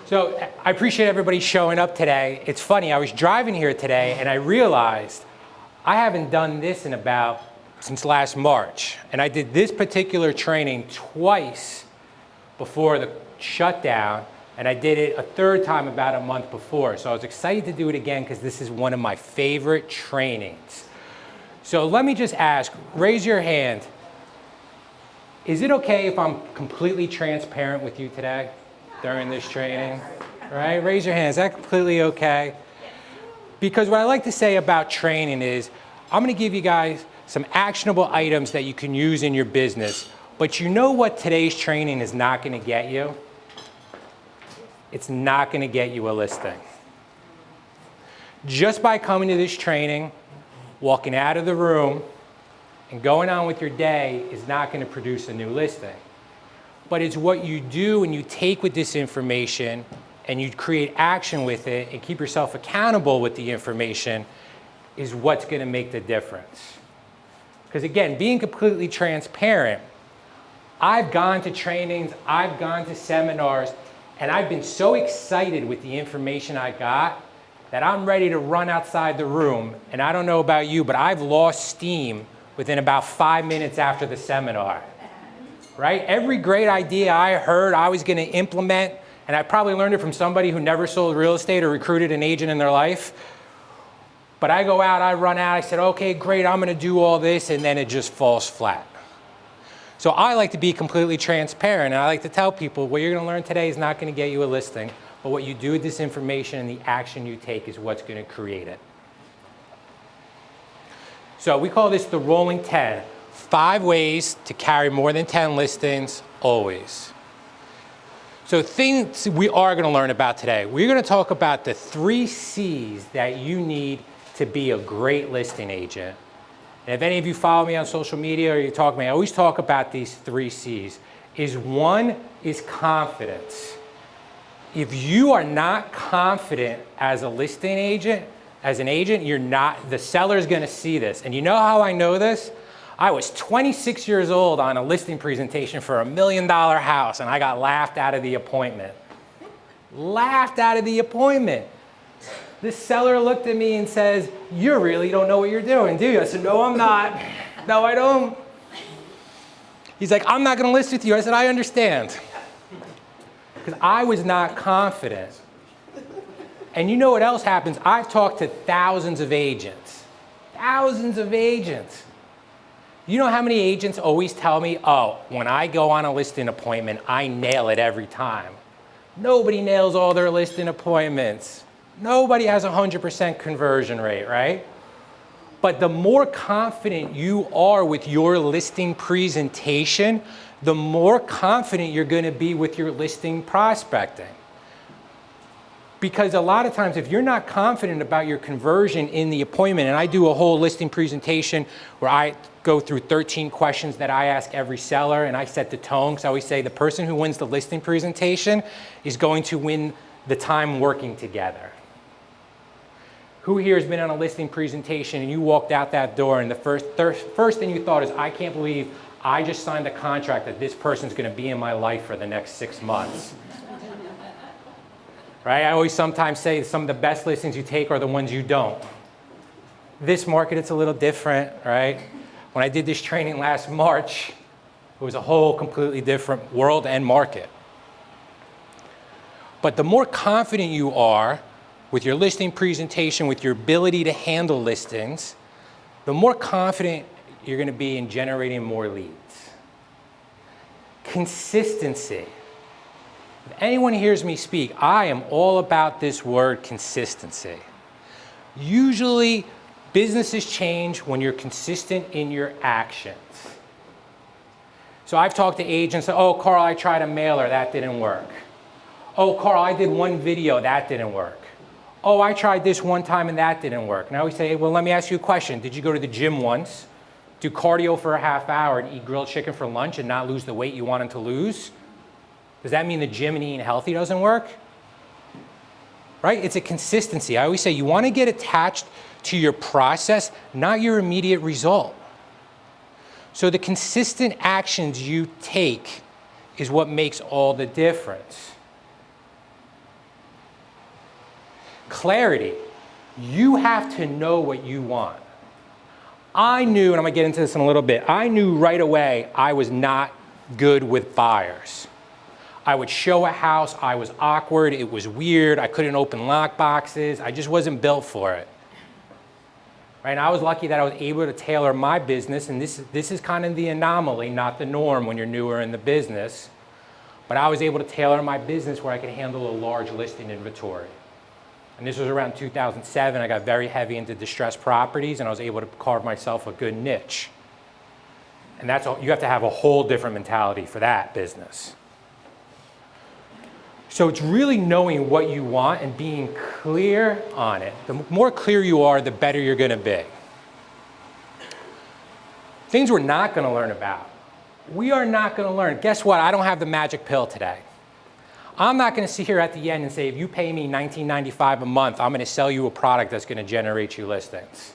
So I appreciate everybody showing up today. It's funny, I was driving here today and I realized I haven't done this since last March. And I did this particular training twice before the shutdown, and I did it a third time about a month before. So I was excited to do it again because this is one of my favorite trainings. So let me just ask, raise your hand. Is it okay if I'm completely transparent with you today during this training? All right, raise your hand. Is that completely okay? Because what I like to say about training is, I'm gonna give you guys some actionable items that you can use in your business, but you know what today's training is not gonna get you? It's not gonna get you a listing. Just by coming to this training, walking out of the room, and going on with your day is not gonna produce a new listing. But it's what you do and you take with this information and you create action with it and keep yourself accountable with the information is what's gonna make the difference. Because again, being completely transparent, I've gone to trainings, I've gone to seminars, and I've been so excited with the information I got that I'm ready to run outside the room. And I don't know about you, but I've lost steam within about 5 minutes after the seminar, right? Every great idea I heard I was gonna implement, and I probably learned it from somebody who never sold real estate or recruited an agent in their life. But I go out, I run out, I said, okay, great, I'm gonna do all this, and then it just falls flat. So I like to be completely transparent, and I like to tell people what you're gonna learn today is not gonna get you a listing, but what you do with this information and the action you take is what's gonna create it. So we call this the rolling 10. 5 ways to carry more than 10 listings, always. So things we are gonna learn about today. We're gonna talk about the 3 C's that you need to be a great listing agent. And if any of you follow me on social media or you talk to me, I always talk about these 3 C's. One is confidence. If you are not confident as a listing agent, as an agent, the seller's gonna see this. And you know how I know this? I was 26 years old on a listing presentation for $1 million house, and I got laughed out of the appointment. Laughed out of the appointment. The seller looked at me and says, "You really don't know what you're doing, do you?" I said, "No, I'm not. No, I don't." He's like, "I'm not gonna list with you." I said, "I understand." Because I was not confident. And you know what else happens? I've talked to thousands of agents. Thousands of agents. You know how many agents always tell me, "Oh, when I go on a listing appointment, I nail it every time." Nobody nails all their listing appointments. Nobody has a 100% conversion rate, right? But the more confident you are with your listing presentation, the more confident you're gonna be with your listing prospecting. Because a lot of times, if you're not confident about your conversion in the appointment, and I do a whole listing presentation where I go through 13 questions that I ask every seller, and I set the tone, because I always say the person who wins the listing presentation is going to win the time working together. Who here has been on a listing presentation and you walked out that door and the first thing you thought is, "I can't believe I just signed a contract that this person's gonna be in my life for the next 6 months." Right? I always sometimes say some of the best listings you take are the ones you don't. This market, it's a little different, right? When I did this training last March, it was a whole completely different world and market. But the more confident you are with your listing presentation, with your ability to handle listings, the more confident you're gonna be in generating more leads. Consistency. If anyone hears me speak, I am all about this word consistency. Usually, businesses change when you're consistent in your actions. So I've talked to agents, "Oh, Carl, I tried a mailer, that didn't work. Oh, Carl, I did one video, that didn't work. Oh, I tried this one time and that didn't work." Now we say, "Well, let me ask you a question. Did you go to the gym once, do cardio for a half hour, and eat grilled chicken for lunch and not lose the weight you wanted to lose? Does that mean the gym and eating healthy doesn't work?" Right? It's a consistency. I always say you want to get attached to your process, not your immediate result. So the consistent actions you take is what makes all the difference. Clarity. You have to know what you want. I knew, and I'm gonna get into this in a little bit, I knew right away I was not good with buyers. I would show a house, I was awkward, it was weird, I couldn't open lock boxes, I just wasn't built for it. Right? And I was lucky that I was able to tailor my business, and this is kind of the anomaly, not the norm when you're newer in the business, but I was able to tailor my business where I could handle a large listing inventory. And this was around 2007. I got very heavy into distressed properties, and I was able to carve myself a good niche. And that's all, you have to have a whole different mentality for that business. So it's really knowing what you want and being clear on it. The more clear you are, the better you're gonna be. Things we're not gonna learn about. We are not gonna learn. Guess what? I don't have the magic pill today. I'm not gonna sit here at the end and say, if you pay me $19.95 a month, I'm gonna sell you a product that's gonna generate you listings.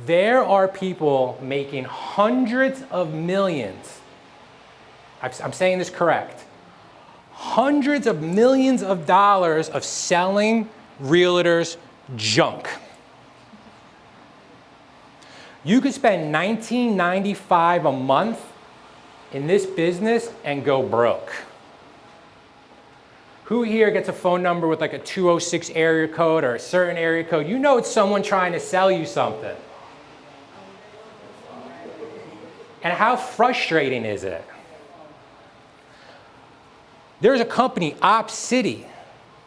There are people making hundreds of millions. I'm saying this correct. Hundreds of millions of dollars of selling realtors junk. You could spend $19.95 a month in this business and go broke. Who here gets a phone number with like a 206 area code or a certain area code? You know it's someone trying to sell you something. And how frustrating is it? There's a company, OpCity,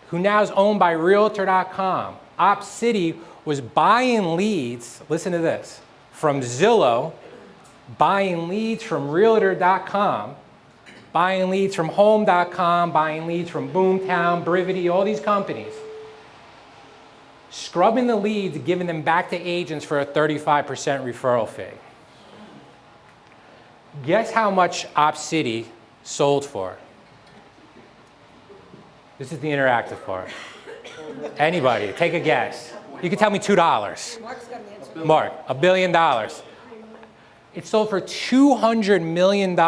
who now is owned by Realtor.com. OpCity was buying leads, listen to this, from Zillow, buying leads from Realtor.com, buying leads from Home.com, buying leads from Boomtown, Brivity, all these companies. Scrubbing the leads, giving them back to agents for a 35% referral fee. Guess how much OpCity sold for? This is the interactive part. Anybody, take a guess. You can tell me $2. Mark's got an answer. Mark, $1 billion. It sold for $200 million.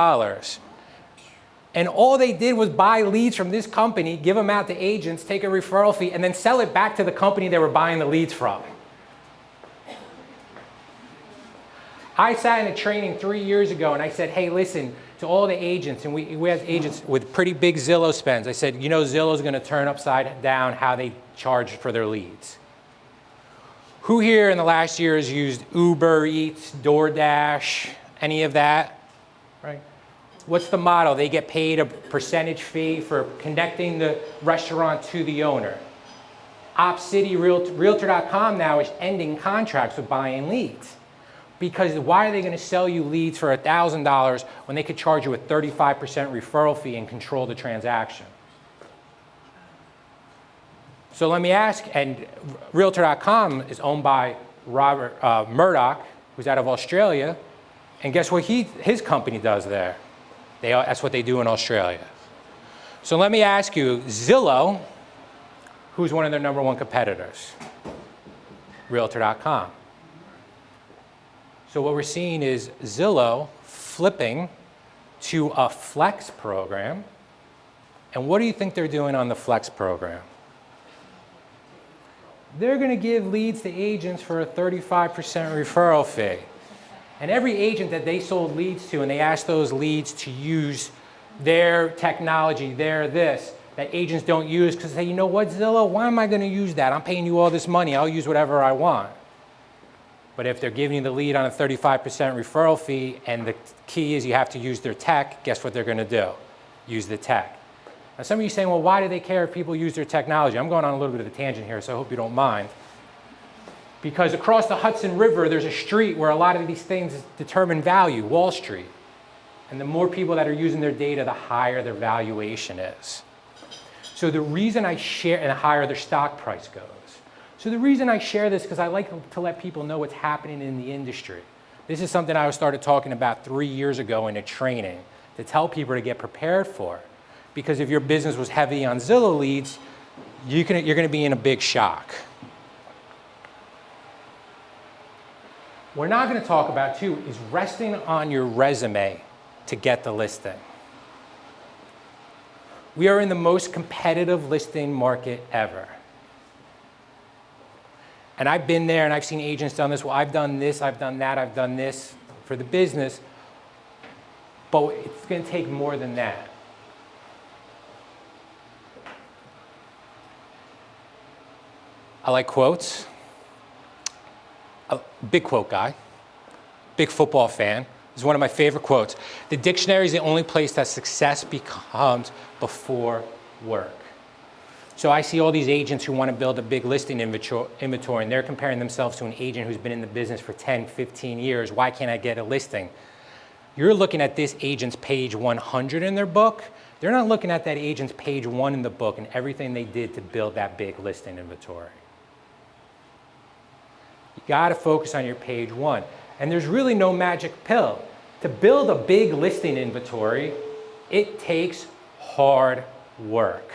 And all they did was buy leads from this company, give them out to agents, take a referral fee, and then sell it back to the company they were buying the leads from. I sat in a training 3 years ago and I said, hey, listen, to all the agents, and we have agents with pretty big Zillow spends. I said, you know, Zillow's gonna turn upside down how they charge for their leads. Who here in the last year has used Uber Eats, DoorDash, any of that, right? What's the model? They get paid a percentage fee for connecting the restaurant to the owner. OpCity, Realtor.com now is ending contracts with buying leads. Because why are they gonna sell you leads for $1,000 when they could charge you a 35% referral fee and control the transaction? So let me ask, and Realtor.com is owned by Robert Murdoch, who's out of Australia, and guess what his company does there? That's what they do in Australia. So let me ask you, Zillow, who's one of their #1 competitors? Realtor.com. So what we're seeing is Zillow flipping to a Flex program. And what do you think they're doing on the Flex program? They're gonna give leads to agents for a 35% referral fee. And every agent that they sold leads to, and they asked those leads to use their technology, that agents don't use, because they say, you know what, Zillow, why am I gonna use that? I'm paying you all this money, I'll use whatever I want. But if they're giving you the lead on a 35% referral fee, and the key is you have to use their tech, guess what they're gonna do? Use the tech. Now some of you saying, well, why do they care if people use their technology? I'm going on a little bit of a tangent here, so I hope you don't mind. Because across the Hudson River, there's a street where a lot of these things determine value, Wall Street. And the more people that are using their data, the higher their valuation is. So the reason I share, and the higher their stock price goes. So the reason I share this, because I like to let people know what's happening in the industry. This is something I started talking about 3 years ago in a training to tell people to get prepared for. Because if your business was heavy on Zillow leads, you're gonna be in a big shock. We're not gonna talk about too is resting on your resume to get the listing. We are in the most competitive listing market ever. And I've been there and I've seen agents done this. Well, I've done this, I've done that, I've done this for the business. But it's going to take more than that. I like quotes. A big quote guy, big football fan. This is one of my favorite quotes. The dictionary is the only place that success becomes before work. So I see all these agents who want to build a big listing inventory, and they're comparing themselves to an agent who's been in the business for 10, 15 years. Why can't I get a listing? You're looking at this agent's page 100 in their book. They're not looking at that agent's page 1 in the book and everything they did to build that big listing inventory. You got to focus on your page 1. And there's really no magic pill. To build a big listing inventory, it takes hard work.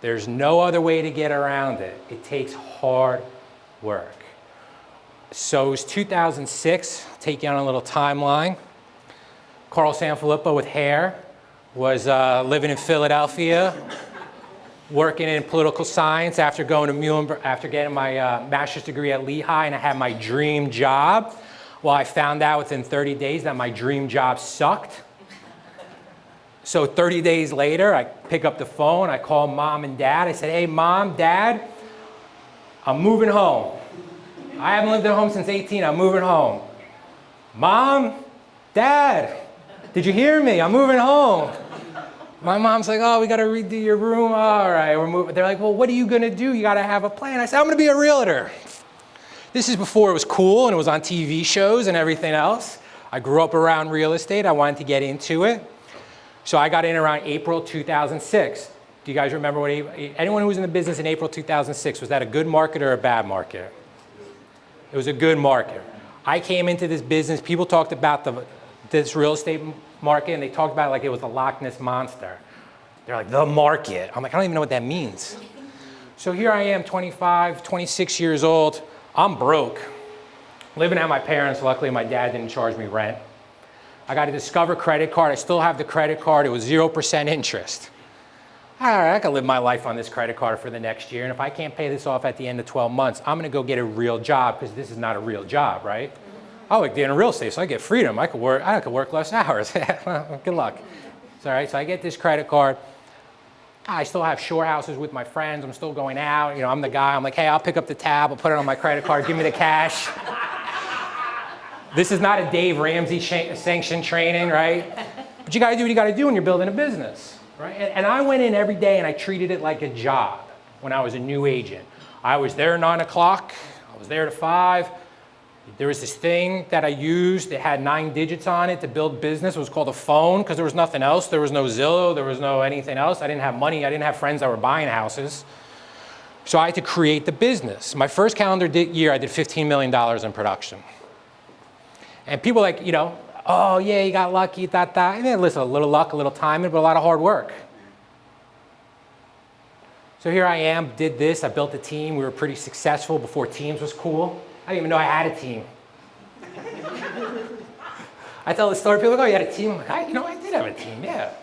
There's no other way to get around it. It takes hard work. So it was 2006. I'll take you on a little timeline. Carl Sanfilippo with hair was living in Philadelphia, working in political science after going to Muhlenberg, after getting my master's degree at Lehigh, and I had my dream job. Well, I found out within 30 days that my dream job sucked. So 30 days later, I pick up the phone, I call mom and dad. I said, hey, mom, dad, I'm moving home. I haven't lived at home since 18, I'm moving home. Mom, dad, did you hear me? I'm moving home. My mom's like, oh, we got to redo your room. All right, we're moving. They're like, well, what are you going to do? You got to have a plan. I said, I'm going to be a realtor. This is before it was cool and it was on TV shows and everything else. I grew up around real estate. I wanted to get into it. So I got in around April 2006. Do you guys remember what, anyone who was in the business in April 2006, was that a good market or a bad market? It was a good market. I came into this business, people talked about this real estate market, and they talked about it like it was the Loch Ness Monster. They're like, the market. I'm like, I don't even know what that means. So here I am, 25, 26 years old. I'm broke, living at my parents'. Luckily, my dad didn't charge me rent. I got a Discover credit card. I still have the credit card. It was 0% interest. All right, I can live my life on this credit card for the next year, and if I can't pay this off at the end of 12 months, I'm going to go get a real job, because this is not a real job, right? I like being in real estate, so I get freedom. I could work less hours. Good luck. It's all right. So I get this credit card. I still have shore houses with my friends. I'm still going out. You know, I'm the guy. I'm like, hey, I'll pick up the tab. I'll put it on my credit card. Give me the cash. This is not a Dave Ramsey sanctioned training, right? But you got to do what you got to do when you're building a business, right? And I went in every day and I treated it like a job when I was a new agent. I was there 9 o'clock. I was there to 5. There was this thing that I used. It had 9 digits on it to build business. It was called a phone, because there was nothing else. There was no Zillow. There was no anything else. I didn't have money. I didn't have friends that were buying houses. So I had to create the business. My first calendar year, I did $15 million in production. And people like, you know, oh, yeah, you got lucky, that. And then listen, a little luck, a little timing, but a lot of hard work. So here I am, did this. I built a team. We were pretty successful before Teams was cool. I didn't even know I had a team. I tell the story, people are like, oh, you had a team? I'm like, I did have a team, yeah.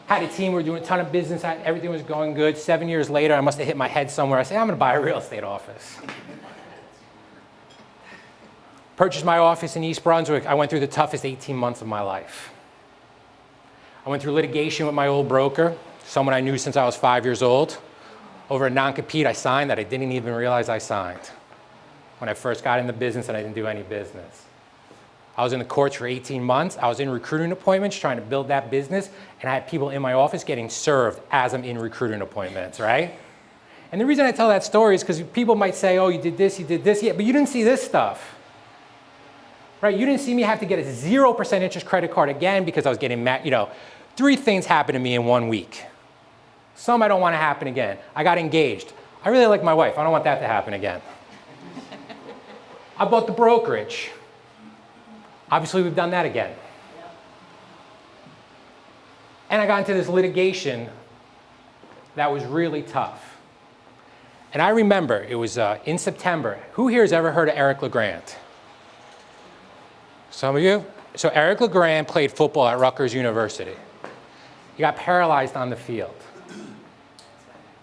Had a team, we were doing a ton of business, everything was going good. 7 years later, I must have hit my head somewhere. I said, I'm gonna buy a real estate office. Purchased my office in East Brunswick. I went through the toughest 18 months of my life. I went through litigation with my old broker, someone I knew since I was 5 years old, over a non-compete I signed that I didn't even realize I signed when I first got in the business and I didn't do any business. I was in the courts for 18 months. I was in recruiting appointments trying to build that business, and I had people in my office getting served as I'm in recruiting appointments, right? And the reason I tell that story is because people might say, oh, you did this, yeah, but you didn't see this stuff, right? You didn't see me have to get a 0% interest credit card again because I was getting mad. 3 things happened to me in 1 week. Some I don't want to happen again. I got engaged. I really like my wife. I don't want that to happen again. I bought the brokerage. Obviously, we've done that again. And I got into this litigation that was really tough. And I remember, it was in September. Who here has ever heard of Eric LeGrand? Some of you? So Eric LeGrand played football at Rutgers University. He got paralyzed on the field.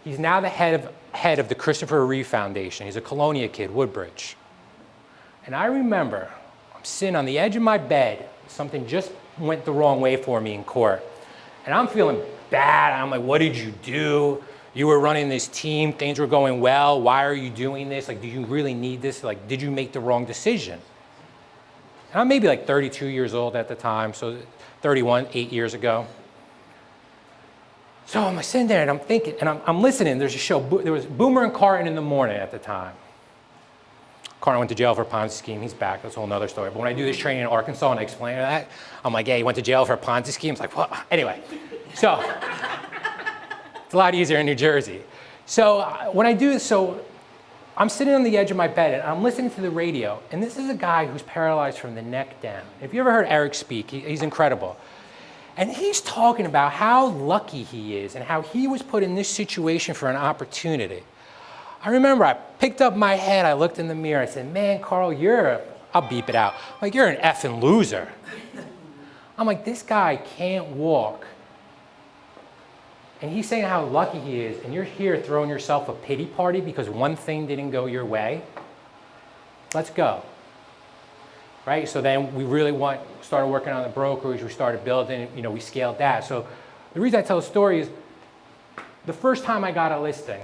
He's now the head of the Christopher Reeve Foundation. He's a Colonia kid, Woodbridge. And I remember, I'm sitting on the edge of my bed, something just went the wrong way for me in court. And I'm feeling bad. I'm like, what did you do? You were running this team, things were going well. Why are you doing this? Like, do you really need this? Like, did you make the wrong decision? And I'm maybe like 32 years old at the time, so 31, 8 years ago. So I'm sitting there and I'm thinking, and I'm listening. There's a show, there was Boomer and Carton in the morning at the time. Carton went to jail for a Ponzi scheme. He's back. That's a whole other story. But when I do this training in Arkansas and I explain that, I'm like, yeah, he went to jail for a Ponzi scheme. It's like, what? Anyway, so it's a lot easier in New Jersey. So when I do this, so I'm sitting on the edge of my bed and I'm listening to the radio. And this is a guy who's paralyzed from the neck down. If you ever heard Eric speak, he's incredible. And he's talking about how lucky he is and how he was put in this situation for an opportunity. I remember I picked up my head, I looked in the mirror, I said, man, Carl, I'll beep it out. Like, you're an effing loser. I'm like, this guy can't walk. And he's saying how lucky he is, and you're here throwing yourself a pity party because one thing didn't go your way. Let's go. Right? So then we really started working on the brokerage, we started building, we scaled that. So the reason I tell the story is the first time I got a listing,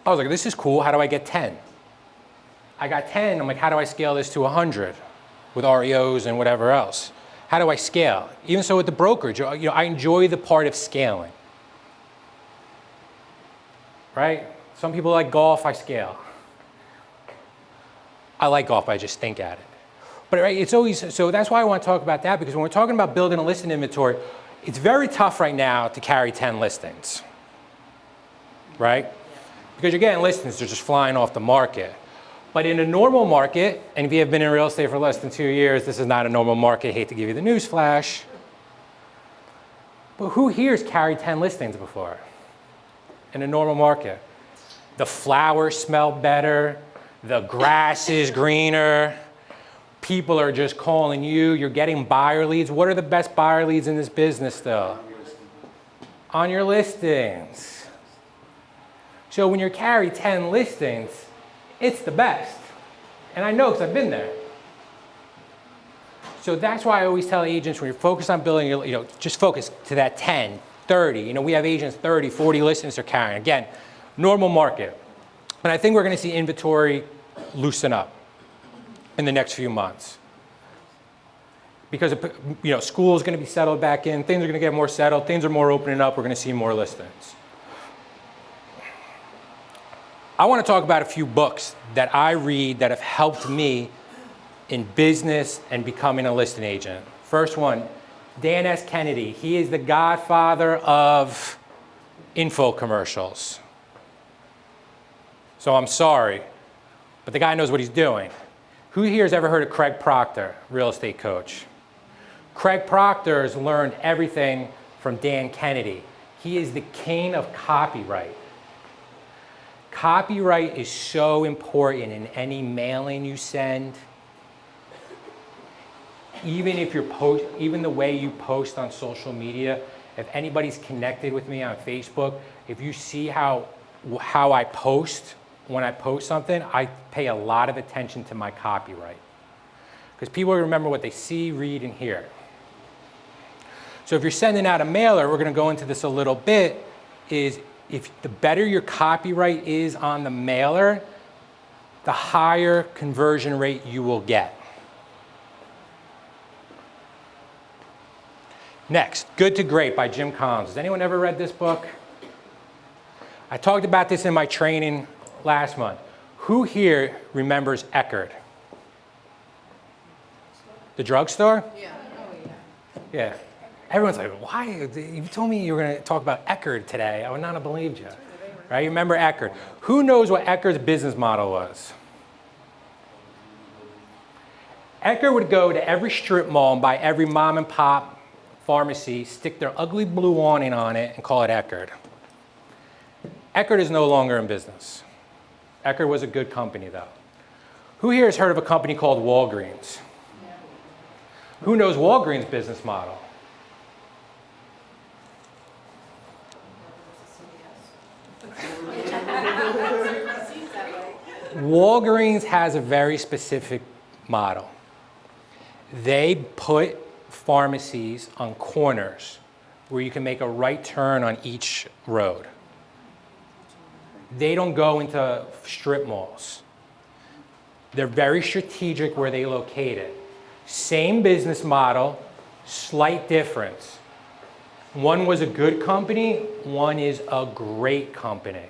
I was like, this is cool, how do I get 10? I got 10, I'm like, how do I scale this to 100 with REOs and whatever else? How do I scale? Even so with the brokerage, I enjoy the part of scaling. Right? Some people like golf, I scale. I like golf, I just think at it. But right, it's always, so that's why I want to talk about that, because when we're talking about building a listing inventory, it's very tough right now to carry 10 listings, right? Because you're getting listings, they're just flying off the market. But in a normal market, and if you have been in real estate for less than 2 years, this is not a normal market, I hate to give you the news flash. But who here has carried 10 listings before in a normal market? The flowers smell better, the grass is greener, people are just calling you, you're getting buyer leads. What are the best buyer leads in this business though? On your listings. So when you carry 10 listings, it's the best. And I know because I've been there. So that's why I always tell agents, when you're focused on building, just focus to that 10, 30. We have agents 30, 40 listings they're carrying. Again, normal market. And I think we're going to see inventory loosen up in the next few months. Because school is going to be settled back in, things are going to get more settled, things are more opening up, we're going to see more listings. I want to talk about a few books that I read that have helped me in business and becoming a listing agent. First one, Dan S. Kennedy. He is the godfather of info commercials. So I'm sorry, but the guy knows what he's doing. Who here has ever heard of Craig Proctor, real estate coach? Craig Proctor has learned everything from Dan Kennedy. He is the king of copyright. Copyright is so important in any mailing you send. Even if even the way you post on social media, if anybody's connected with me on Facebook, if you see how I post, when I post something, I pay a lot of attention to my copyright. Because people remember what they see, read, and hear. So if you're sending out a mailer, we're going to go into this a little bit, is if the better your copyright is on the mailer, the higher conversion rate you will get. Next, Good to Great by Jim Collins. Has anyone ever read this book? I talked about this in my training last month. Who here remembers Eckerd? The drugstore? Yeah. Oh, yeah. Yeah. Everyone's like, why? You told me you were going to talk about Eckerd today. I would not have believed you. Right? You remember Eckerd. Who knows what Eckerd's business model was? Eckerd would go to every strip mall and buy every mom and pop pharmacy, stick their ugly blue awning on it, and call it Eckerd. Eckerd is no longer in business. Eckerd was a good company, though. Who here has heard of a company called Walgreens? Yeah. Who knows Walgreens' business model? Walgreens has a very specific model. They put pharmacies on corners where you can make a right turn on each road. They don't go into strip malls. They're very strategic where they locate it. Same business model, slight difference. One was a good company, one is a great company.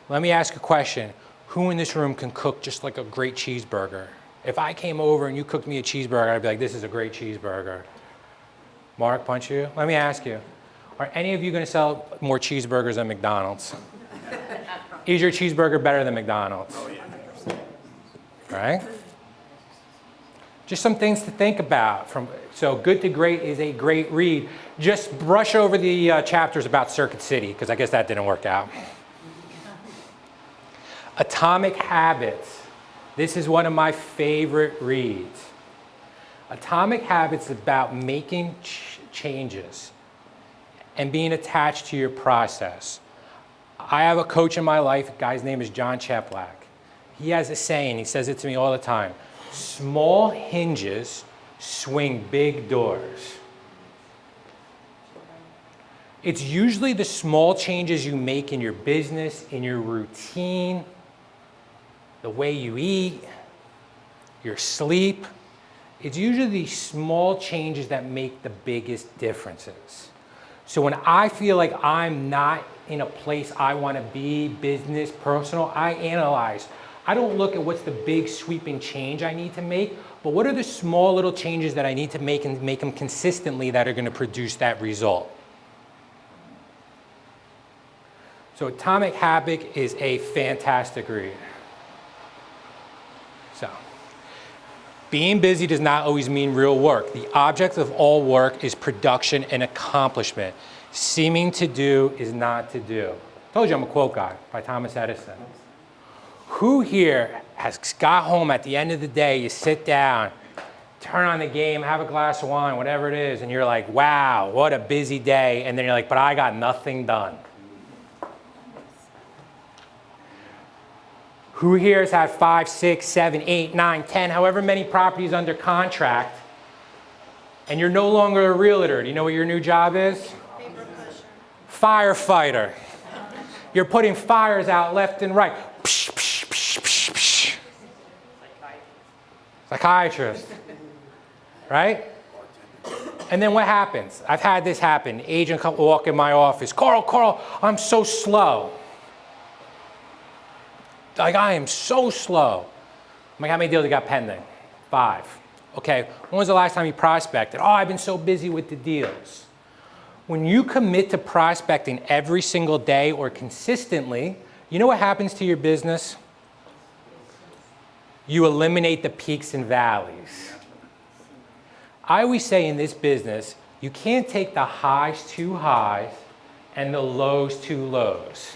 Let me ask a question. Who in this room can cook just like a great cheeseburger? If I came over and you cooked me a cheeseburger, I'd be like, this is a great cheeseburger. Mark, punch you? Let me ask you, are any of you going to sell more cheeseburgers than McDonald's? Is your cheeseburger better than McDonald's? Right? Just some things to think about. So Good to Great is a great read. Just brush over the chapters about Circuit City, because I guess that didn't work out. Atomic Habits. This is one of my favorite reads. Atomic Habits is about making changes and being attached to your process. I have a coach in my life, a guy's name is John Cheplack. He has a saying, he says it to me all the time. Small hinges swing big doors. It's usually the small changes you make in your business, in your routine, the way you eat, your sleep. It's usually these small changes that make the biggest differences. So when I feel like I'm not in a place I want to be, business, personal, I analyze. I don't look at what's the big sweeping change I need to make, but what are the small little changes that I need to make and make them consistently that are going to produce that result. So Atomic Habit is a fantastic read. So, being busy does not always mean real work. The object of all work is production and accomplishment. Seeming to do is not to do. I told you I'm a quote guy by Thomas Edison. Who here has got home at the end of the day, you sit down, turn on the game, have a glass of wine, whatever it is, and you're like, wow, what a busy day. And then you're like, but I got nothing done. Who here has had 5, 6, 7, 8, 9, 10, however many properties under contract, and you're no longer a realtor? Do you know what your new job is? Paper pusher. Firefighter. You're putting fires out left and right. Psh, psh, psh, psh, psh. Psychiatrist. Right? And then what happens? I've had this happen. Agent will walk in my office. Carl, I'm so slow. Like, I am so slow. I'm like, how many deals you got pending? 5. Okay, when was the last time you prospected? Oh, I've been so busy with the deals. When you commit to prospecting every single day or consistently, you know what happens to your business? You eliminate the peaks and valleys. I always say in this business, you can't take the highs too high and the lows too lows.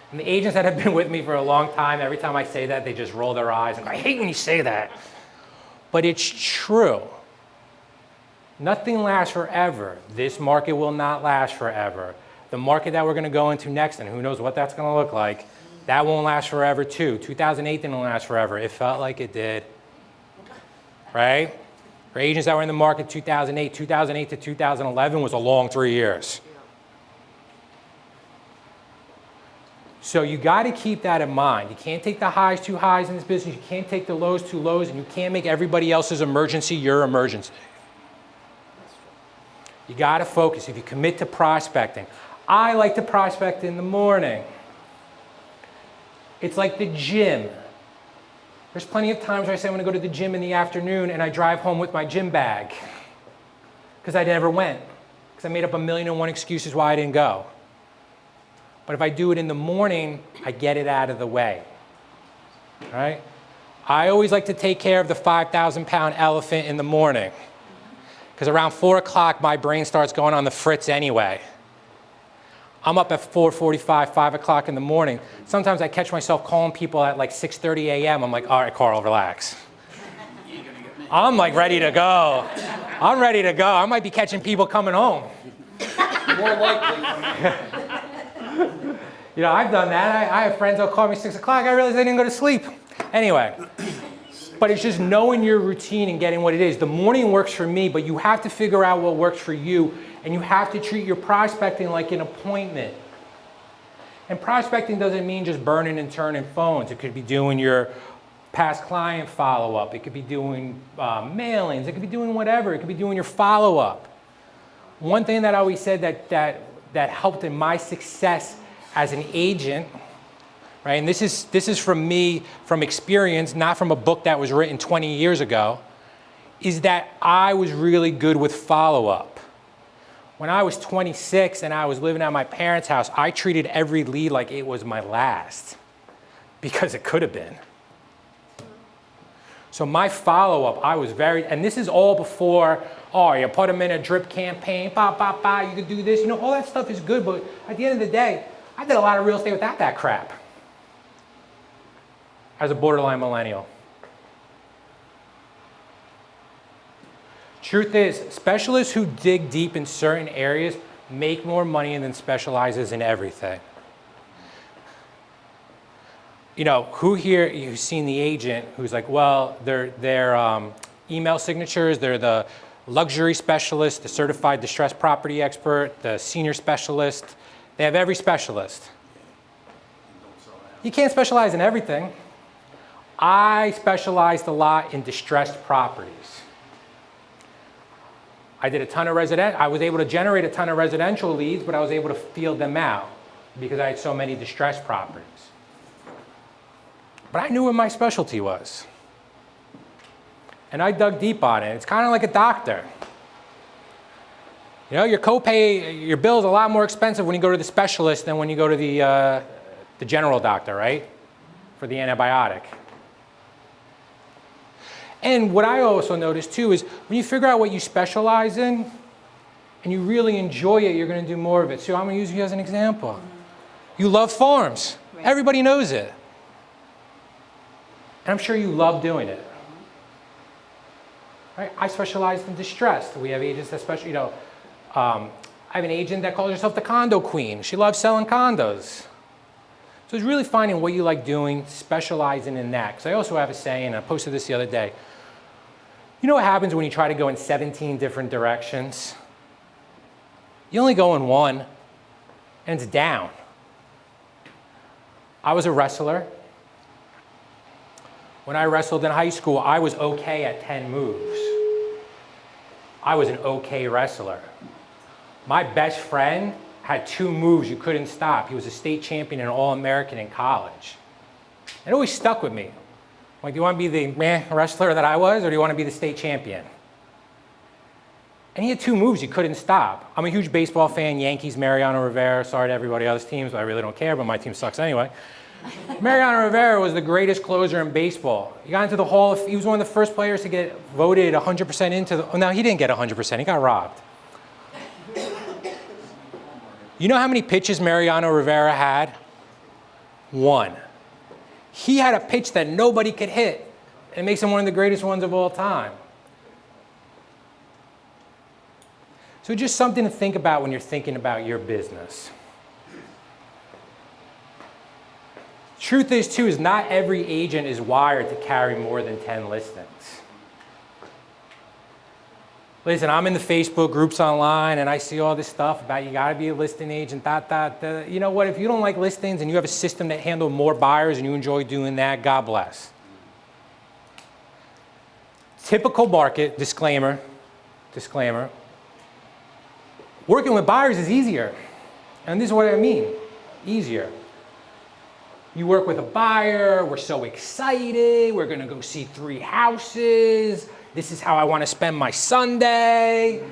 And the agents that have been with me for a long time, every time I say that, they just roll their eyes and go, I hate when you say that. But it's true. Nothing lasts forever. This market will not last forever. The market that we're going to go into next, and who knows what that's going to look like, that won't last forever too. 2008 didn't last forever. It felt like it did. Right? For agents that were in the market 2008 to 2011 was a long 3 years. So you got to keep that in mind. You can't take the highs too highs in this business. You can't take the lows too lows, and you can't make everybody else's emergency your emergency. You got to focus. If you commit to prospecting, I like to prospect in the morning. It's like the gym. There's plenty of times where I say I'm going to go to the gym in the afternoon, and I drive home with my gym bag because I never went, because I made up 1,000,001 excuses why I didn't go. But if I do it in the morning, I get it out of the way, right? I always like to take care of the 5,000-pound elephant in the morning, because around 4 o'clock, my brain starts going on the fritz anyway. I'm up at 4:45, 5 o'clock in the morning. Sometimes I catch myself calling people at like 6:30 a.m. I'm like, all right, Carl, relax. I'm like ready to go. I'm ready to go. I might be catching people coming home. More likely. I've done that. I have friends that'll call me 6 o'clock. I realize they didn't go to sleep. Anyway, but it's just knowing your routine and getting what it is. The morning works for me, but you have to figure out what works for you, and you have to treat your prospecting like an appointment. And prospecting doesn't mean just burning and turning phones. It could be doing your past client follow-up. It could be doing mailings. It could be doing whatever. It could be doing your follow-up. One thing that I always said that helped in my success as an agent, right? And this is from me, from experience, not from a book that was written 20 years ago, is that I was really good with follow-up. When I was 26 and I was living at my parents' house, I treated every lead like it was my last, because it could have been. So my follow-up, I was and this is all before, you put them in a drip campaign, you could do this, all that stuff is good, but at the end of the day, I did a lot of real estate without that crap as a borderline millennial. Truth is, specialists who dig deep in certain areas make more money than specializes in everything. Who here, you've seen the agent who's like, well, they're email signatures, they're the luxury specialist, the certified distressed property expert, the senior specialist. They have every specialist. You can't specialize in everything. I specialized a lot in distressed properties. I did a ton of I was able to generate a ton of residential leads, but I was able to field them out because I had so many distressed properties. But I knew what my specialty was. And I dug deep on it. It's kind of like a doctor. Your copay, your bill is a lot more expensive when you go to the specialist than when you go to the general doctor, right? For the antibiotic. And what I also noticed too is when you figure out what you specialize in and you really enjoy it, you're going to do more of it. So I'm going to use you as an example. You love farms. Right. Everybody knows it. And I'm sure you love doing it. Right? I specialize in distressed. We have agents that I have an agent that calls herself the condo queen. She loves selling condos. So it's really finding what you like doing, specializing in that. Because I also have a saying, and I posted this the other day. You know what happens when you try to go in 17 different directions? You only go in one, and it's down. I was a wrestler. When I wrestled in high school, I was okay at 10 moves. I was an okay wrestler. My best friend had 2 moves you couldn't stop. He was a state champion and All-American in college. It always stuck with me. Like, do you want to be the wrestler that I was, or do you want to be the state champion? And he had 2 moves you couldn't stop. I'm a huge baseball fan, Yankees, Mariano Rivera. Sorry to everybody else's teams, I really don't care, but my team sucks anyway. Mariano Rivera was the greatest closer in baseball. He got into the he was one of the first players to get voted 100% into no, he didn't get 100%, he got robbed. You know how many pitches Mariano Rivera had? 1. He had a pitch that nobody could hit. It makes him one of the greatest ones of all time. So just something to think about when you're thinking about your business. Truth is, too, is not every agent is wired to carry more than 10 listings. Listen, I'm in the Facebook groups online, and I see all this stuff about you got to be a listing agent, You know what? If you don't like listings and you have a system that handles more buyers and you enjoy doing that, God bless. Typical market, disclaimer. Working with buyers is easier. And this is what I mean, easier. You work with a buyer, we're so excited, we're going to go see 3 houses. This is how I want to spend my Sunday.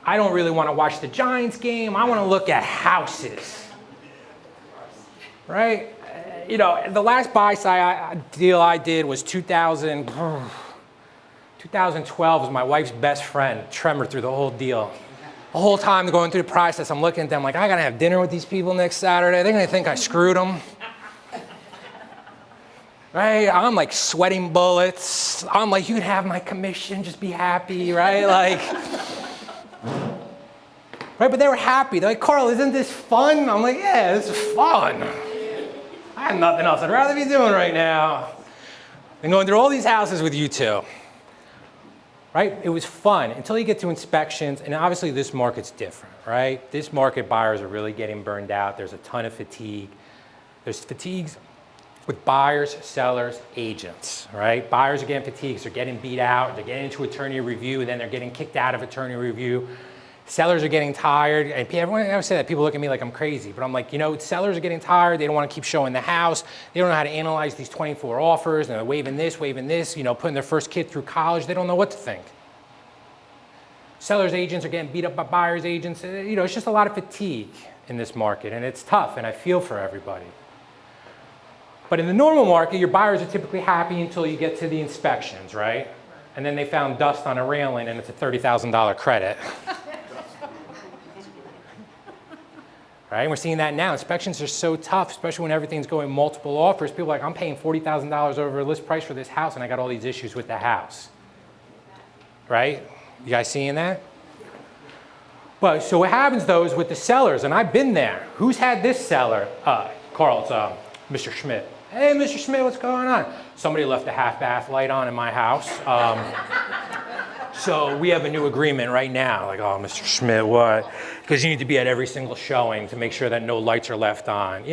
I don't really want to watch the Giants game. I want to look at houses. Right? The last buy-side deal I did was 2012 was my wife's best friend, tremor through the whole deal. The whole time going through the process, I'm looking at them like, I got to have dinner with these people next Saturday. They're going to think I screwed them. Right? I'm like sweating bullets. I'm like, you can have my commission, just be happy, right? Like, right? But they were happy. They're like, Carl, isn't this fun? I'm like, yeah, this is fun. I have nothing else I'd rather be doing right now than going through all these houses with you two. Right? It was fun until you get to inspections, and obviously this market's different, right? This market, buyers are really getting burned out. There's a ton of fatigue. There's fatigues with buyers, sellers, agents, right? Buyers are getting fatigued, they're getting beat out, they're getting into attorney review, and then they're getting kicked out of attorney review. Sellers are getting tired, and everyone always say that, people look at me like I'm crazy, but I'm like, sellers are getting tired, they don't want to keep showing the house, they don't know how to analyze these 24 offers, and they're waving this, putting their first kid through college, they don't know what to think. Sellers agents are getting beat up by buyers agents, it's just a lot of fatigue in this market, and it's tough, and I feel for everybody. But in the normal market, your buyers are typically happy until you get to the inspections, right? And then they found dust on a railing, and it's a $30,000 credit. Right? And we're seeing that now. Inspections are so tough, especially when everything's going multiple offers. People are like, I'm paying $40,000 over list price for this house, and I got all these issues with the house. Right? You guys seeing that? But so what happens though is with the sellers, and I've been there. Who's had this seller? Carl, it's Mr. Schmidt. Hey, Mr. Schmidt, what's going on? Somebody left a half bath light on in my house. So we have a new agreement right now. Like, oh, Mr. Schmidt, what? Because you need to be at every single showing to make sure that no lights are left on,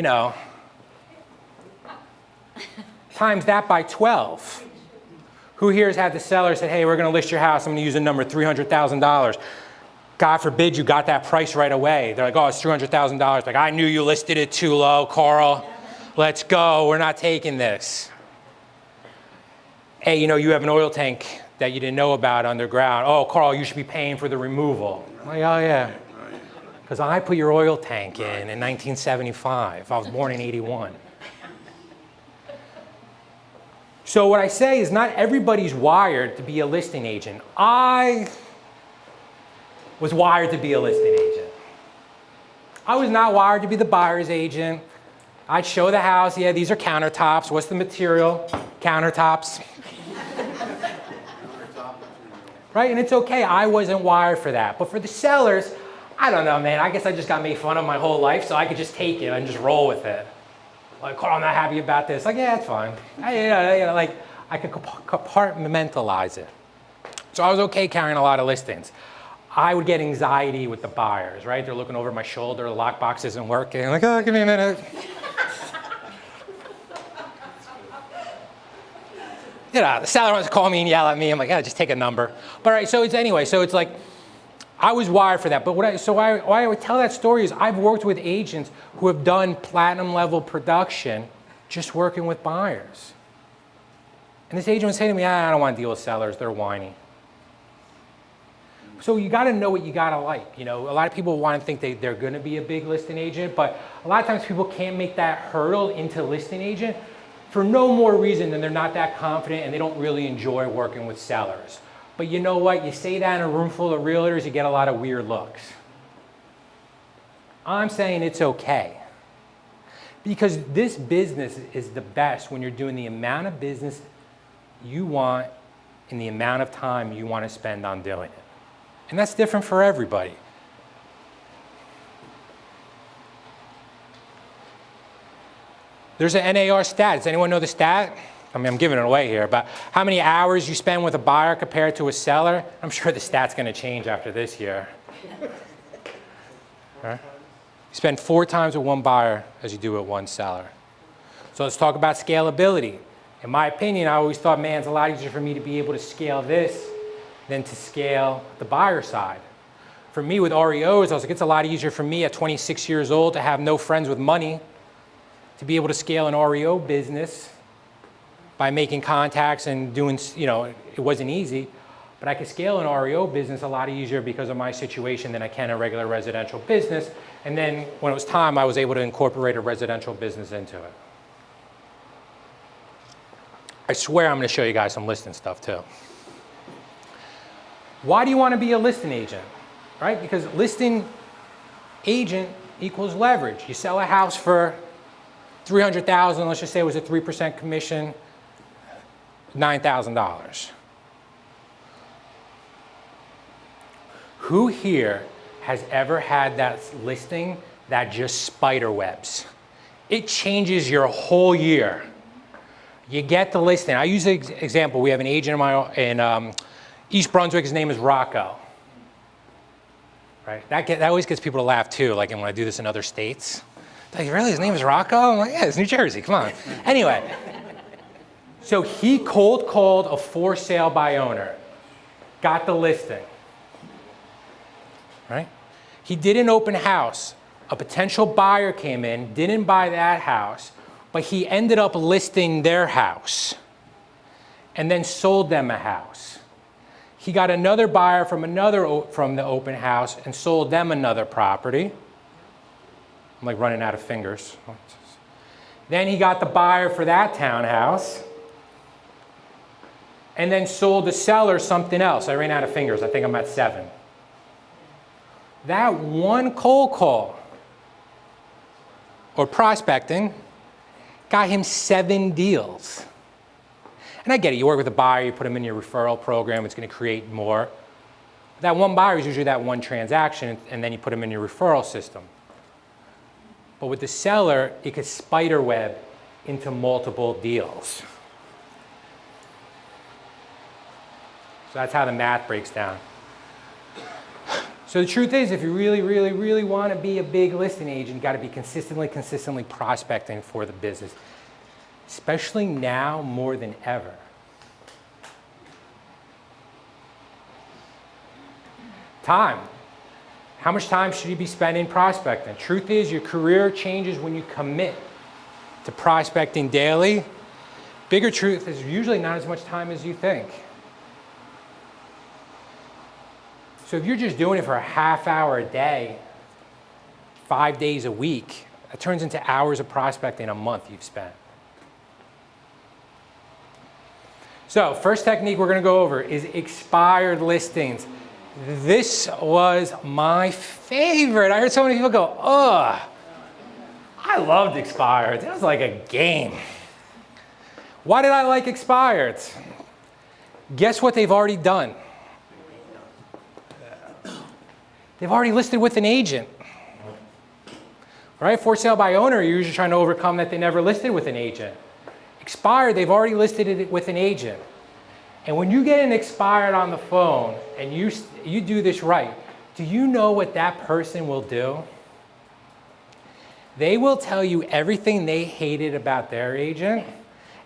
Times that by 12. Who here has had the seller said, hey, we're going to list your house. I'm going to use a number, $300,000. God forbid you got that price right away. They're like, oh, it's $300,000. Like, I knew you listed it too low, Carl. Let's go. We're not taking this. Hey, you have an oil tank that you didn't know about underground. Oh, Carl, you should be paying for the removal. I'm like, oh, yeah. Because I put your oil tank in 1975. I was born in 81. So what I say is not everybody's wired to be a listing agent. I was wired to be a listing agent. I was not wired to be the buyer's agent. I'd show the house, yeah, these are countertops. What's the material? Countertops. Right, and it's okay, I wasn't wired for that. But for the sellers, I don't know, man, I guess I just got made fun of my whole life, so I could just take it and just roll with it. Like, Carl, I'm not happy about this. Like, yeah, it's fine. I could compartmentalize it. So I was okay carrying a lot of listings. I would get anxiety with the buyers, right? They're looking over my shoulder, the lockbox isn't working. I'm like, oh, give me a minute. The seller wants to call me and yell at me. I'm like, just take a number. But all right, so it's like, I was wired for that. But why I would tell that story is I've worked with agents who have done platinum level production just working with buyers. And this agent would say to me, I don't want to deal with sellers, they're whiny. So you got to know what you got to like. A lot of people want to think they're going to be a big listing agent, but a lot of times people can't make that hurdle into listing agent for no more reason than they're not that confident and they don't really enjoy working with sellers. But you know what? You say that in a room full of realtors, you get a lot of weird looks. I'm saying it's okay. Because this business is the best when you're doing the amount of business you want and the amount of time you want to spend on doing it. And that's different for everybody. There's an NAR stat. Does anyone know the stat? I mean, I'm giving it away here, but how many hours you spend with a buyer compared to a seller? I'm sure the stat's going to change after this year. Right? You spend 4 times with one buyer as you do with one seller. So let's talk about scalability. In my opinion, I always thought, man, it's a lot easier for me to be able to scale this than to scale the buyer side. For me with REOs, I was like, it's a lot easier for me at 26 years old to have no friends with money to be able to scale an REO business by making contacts and doing, it wasn't easy, but I could scale an REO business a lot easier because of my situation than I can a regular residential business. And then when it was time, I was able to incorporate a residential business into it. I swear I'm going to show you guys some listing stuff too. Why do you want to be a listing agent? Right? Because listing agent equals leverage. You sell a house for $300,000, let's just say it was a 3% commission, $9,000. Who here has ever had that listing that just spider webs? it changes your whole year. You get the listing. I use the example. We have an agent in East Brunswick. His name is Rocco. Right? That always gets people to laugh too, like when I do this in other states. Like, really, his name is Rocco? I'm like, yeah, it's New Jersey, come on. Anyway, so he cold called a for sale by owner, got the listing, right? He did an open house. A potential buyer came in, didn't buy that house, but he ended up listing their house and then sold them a house. He got another buyer from the open house and sold them another property. I'm like running out of fingers. Then he got the buyer for that townhouse and then sold the seller something else. I ran out of fingers. I think I'm at 7. That one cold call or prospecting got him 7 deals. And I get it. You work with a buyer, you put them in your referral program, it's going to create more. That one buyer is usually that one transaction, and then you put them in your referral system. But with the seller, it could spider web into multiple deals. So that's how the math breaks down. So the truth is, if you really, really, really want to be a big listing agent, you got to be consistently prospecting for the business, especially now more than ever. Time. How much time should you be spending prospecting? Truth is, your career changes when you commit to prospecting daily. Bigger truth is usually not as much time as you think. So if you're just doing it for a half hour a day, 5 days a week, that turns into hours of prospecting a month you've spent. So first technique we're going to go over is expired listings. This was my favorite. I heard so many people go, ugh, I loved expired. It was like a game. Why did I like expired? Guess what they've already done? They've already listed with an agent. Right? For sale by owner, you're usually trying to overcome that they never listed with an agent. Expired, they've already listed it with an agent. And when you get an expired on the phone and you do this right, do you know what that person will do? They will tell you everything they hated about their agent,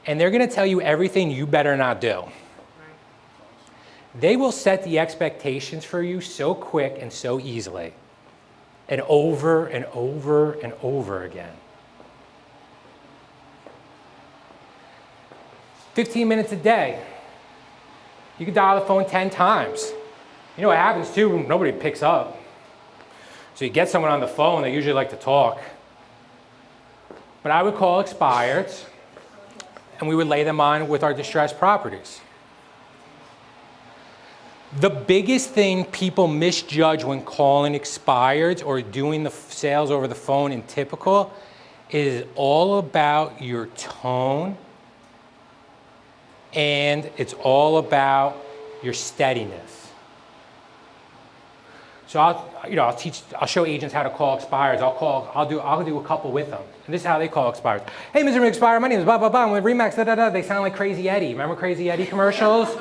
and they're going to tell you everything you better not do. They will set the expectations for you so quick and so easily, and over and over and over again. 15 minutes a day. You can dial the phone 10 times. You know what happens too? Nobody picks up. So you get someone on the phone, they usually like to talk. But I would call expireds, and we would lay them on with our distressed properties. The biggest thing people misjudge when calling expireds or doing the sales over the phone in typical is all about your tone, and it's all about your steadiness. So I'll show agents how to call expireds. I'll do a couple with them. And this is how they call expireds. Hey, Mr. Expired, my name is blah, blah, blah. I'm with Remax, da, da, da. They sound like Crazy Eddie. Remember Crazy Eddie commercials?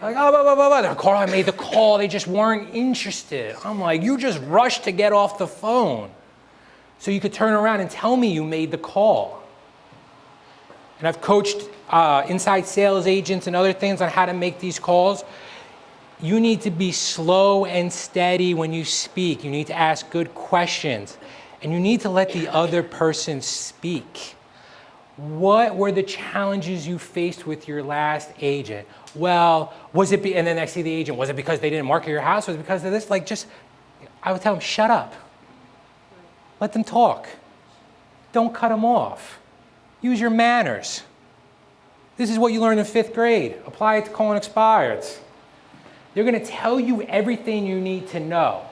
Like, oh, blah, blah, blah, blah. Carl, I made the call. They just weren't interested. I'm like, you just rushed to get off the phone so you could turn around and tell me you made the call. And I've coached inside sales agents and other things on how to make these calls. You need to be slow and steady when you speak. You need to ask good questions. And you need to let the other person speak. What were the challenges you faced with your last agent? Well, and then I see the agent, was it because they didn't market your house? Was it because of this? I would tell them, shut up. Let them talk. Don't cut them off. Use your manners. This is what you learned in 5th grade. Apply it to calling expireds. They're going to tell you everything you need to know.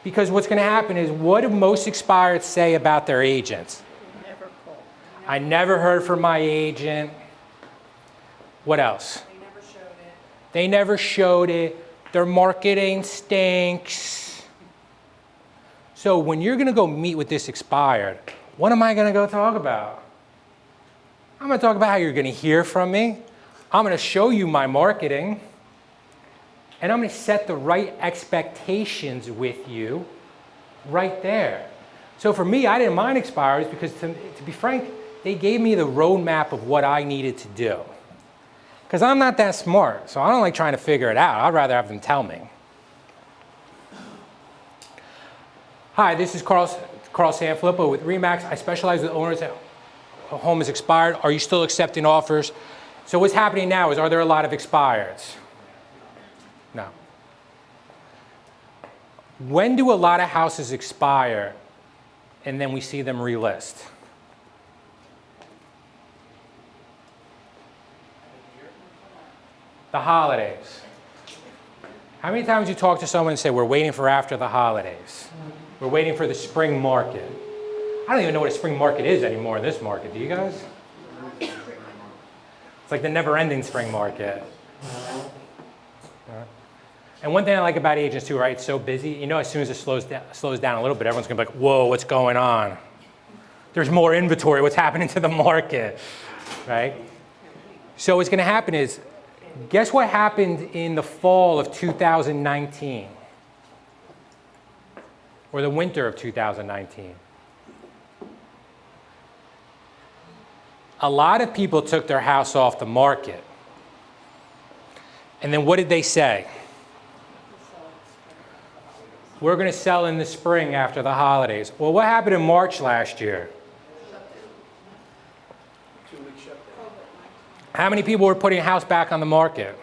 Because what's going to happen is, what do most expireds say about their agents? Never called. I never heard from my agent. What else? They never showed it. They never showed it. Their marketing stinks. So when you're gonna go meet with this expired, what am I gonna go talk about? I'm gonna talk about how you're gonna hear from me. I'm gonna show you my marketing. And I'm gonna set the right expectations with you right there. So for me, I didn't mind expires because to be frank, they gave me the roadmap of what I needed to do. Because I'm not that smart, so I don't like trying to figure it out. I'd rather have them tell me. Hi, this is Carl Sanfilippo with RE/MAX. I specialize with owners that a home is expired. Are you still accepting offers? So what's happening now is, are there a lot of expireds? No. When do a lot of houses expire and then we see them relist? The holidays. How many times you talk to someone and say, we're waiting for after the holidays? We're waiting for the spring market. I don't even know what a spring market is anymore in this market. Do you guys? It's like the never-ending spring market. And one thing I like about agents too, right? It's so busy. You know, as soon as it slows down a little bit, everyone's gonna be like, whoa, what's going on? There's more inventory. What's happening to the market, right? So what's gonna happen is, guess what happened in the fall of 2019? Or the winter of 2019? A lot of people took their house off the market. And then what did they say? We're going to sell in the spring after the holidays. Well, what happened in March last year? How many people were putting a house back on the market?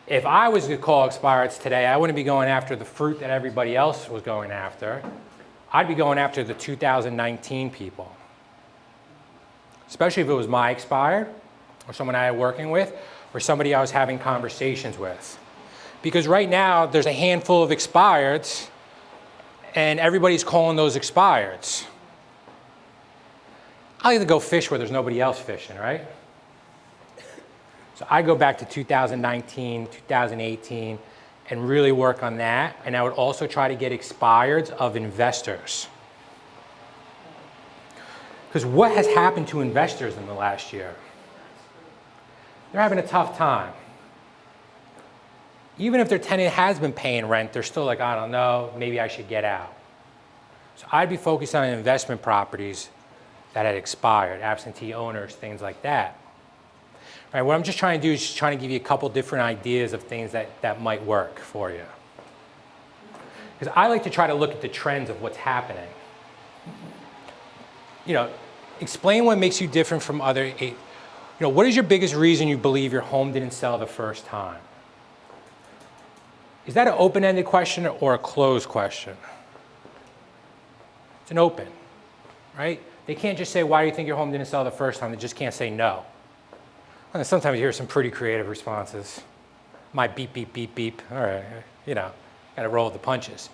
If I was to call expireds today, I wouldn't be going after the fruit that everybody else was going after. I'd be going after the 2019 people. Especially if it was my expired, or someone I was working with, or somebody I was having conversations with. Because right now, there's a handful of expireds, and everybody's calling those expireds. I like to go fish where there's nobody else fishing, right? So I go back to 2019, 2018, and really work on that. And I would also try to get expireds of investors. Because what has happened to investors in the last year? They're having a tough time. Even if their tenant has been paying rent, they're still like, I don't know, maybe I should get out. So I'd be focused on investment properties that had expired, absentee owners, things like that. Right, what I'm just trying to do is just trying to give you a couple different ideas of things that might work for you. Because I like to try to look at the trends of what's happening. You know, explain what makes you different from other, you know, what is your biggest reason you believe your home didn't sell the first time? Is that an open-ended question or a closed question? It's an open, right? They can't just say, why do you think your home didn't sell the first time? They just can't say no. And sometimes you hear some pretty creative responses. My beep, beep, beep, beep. All right, you know, got to roll with the punches.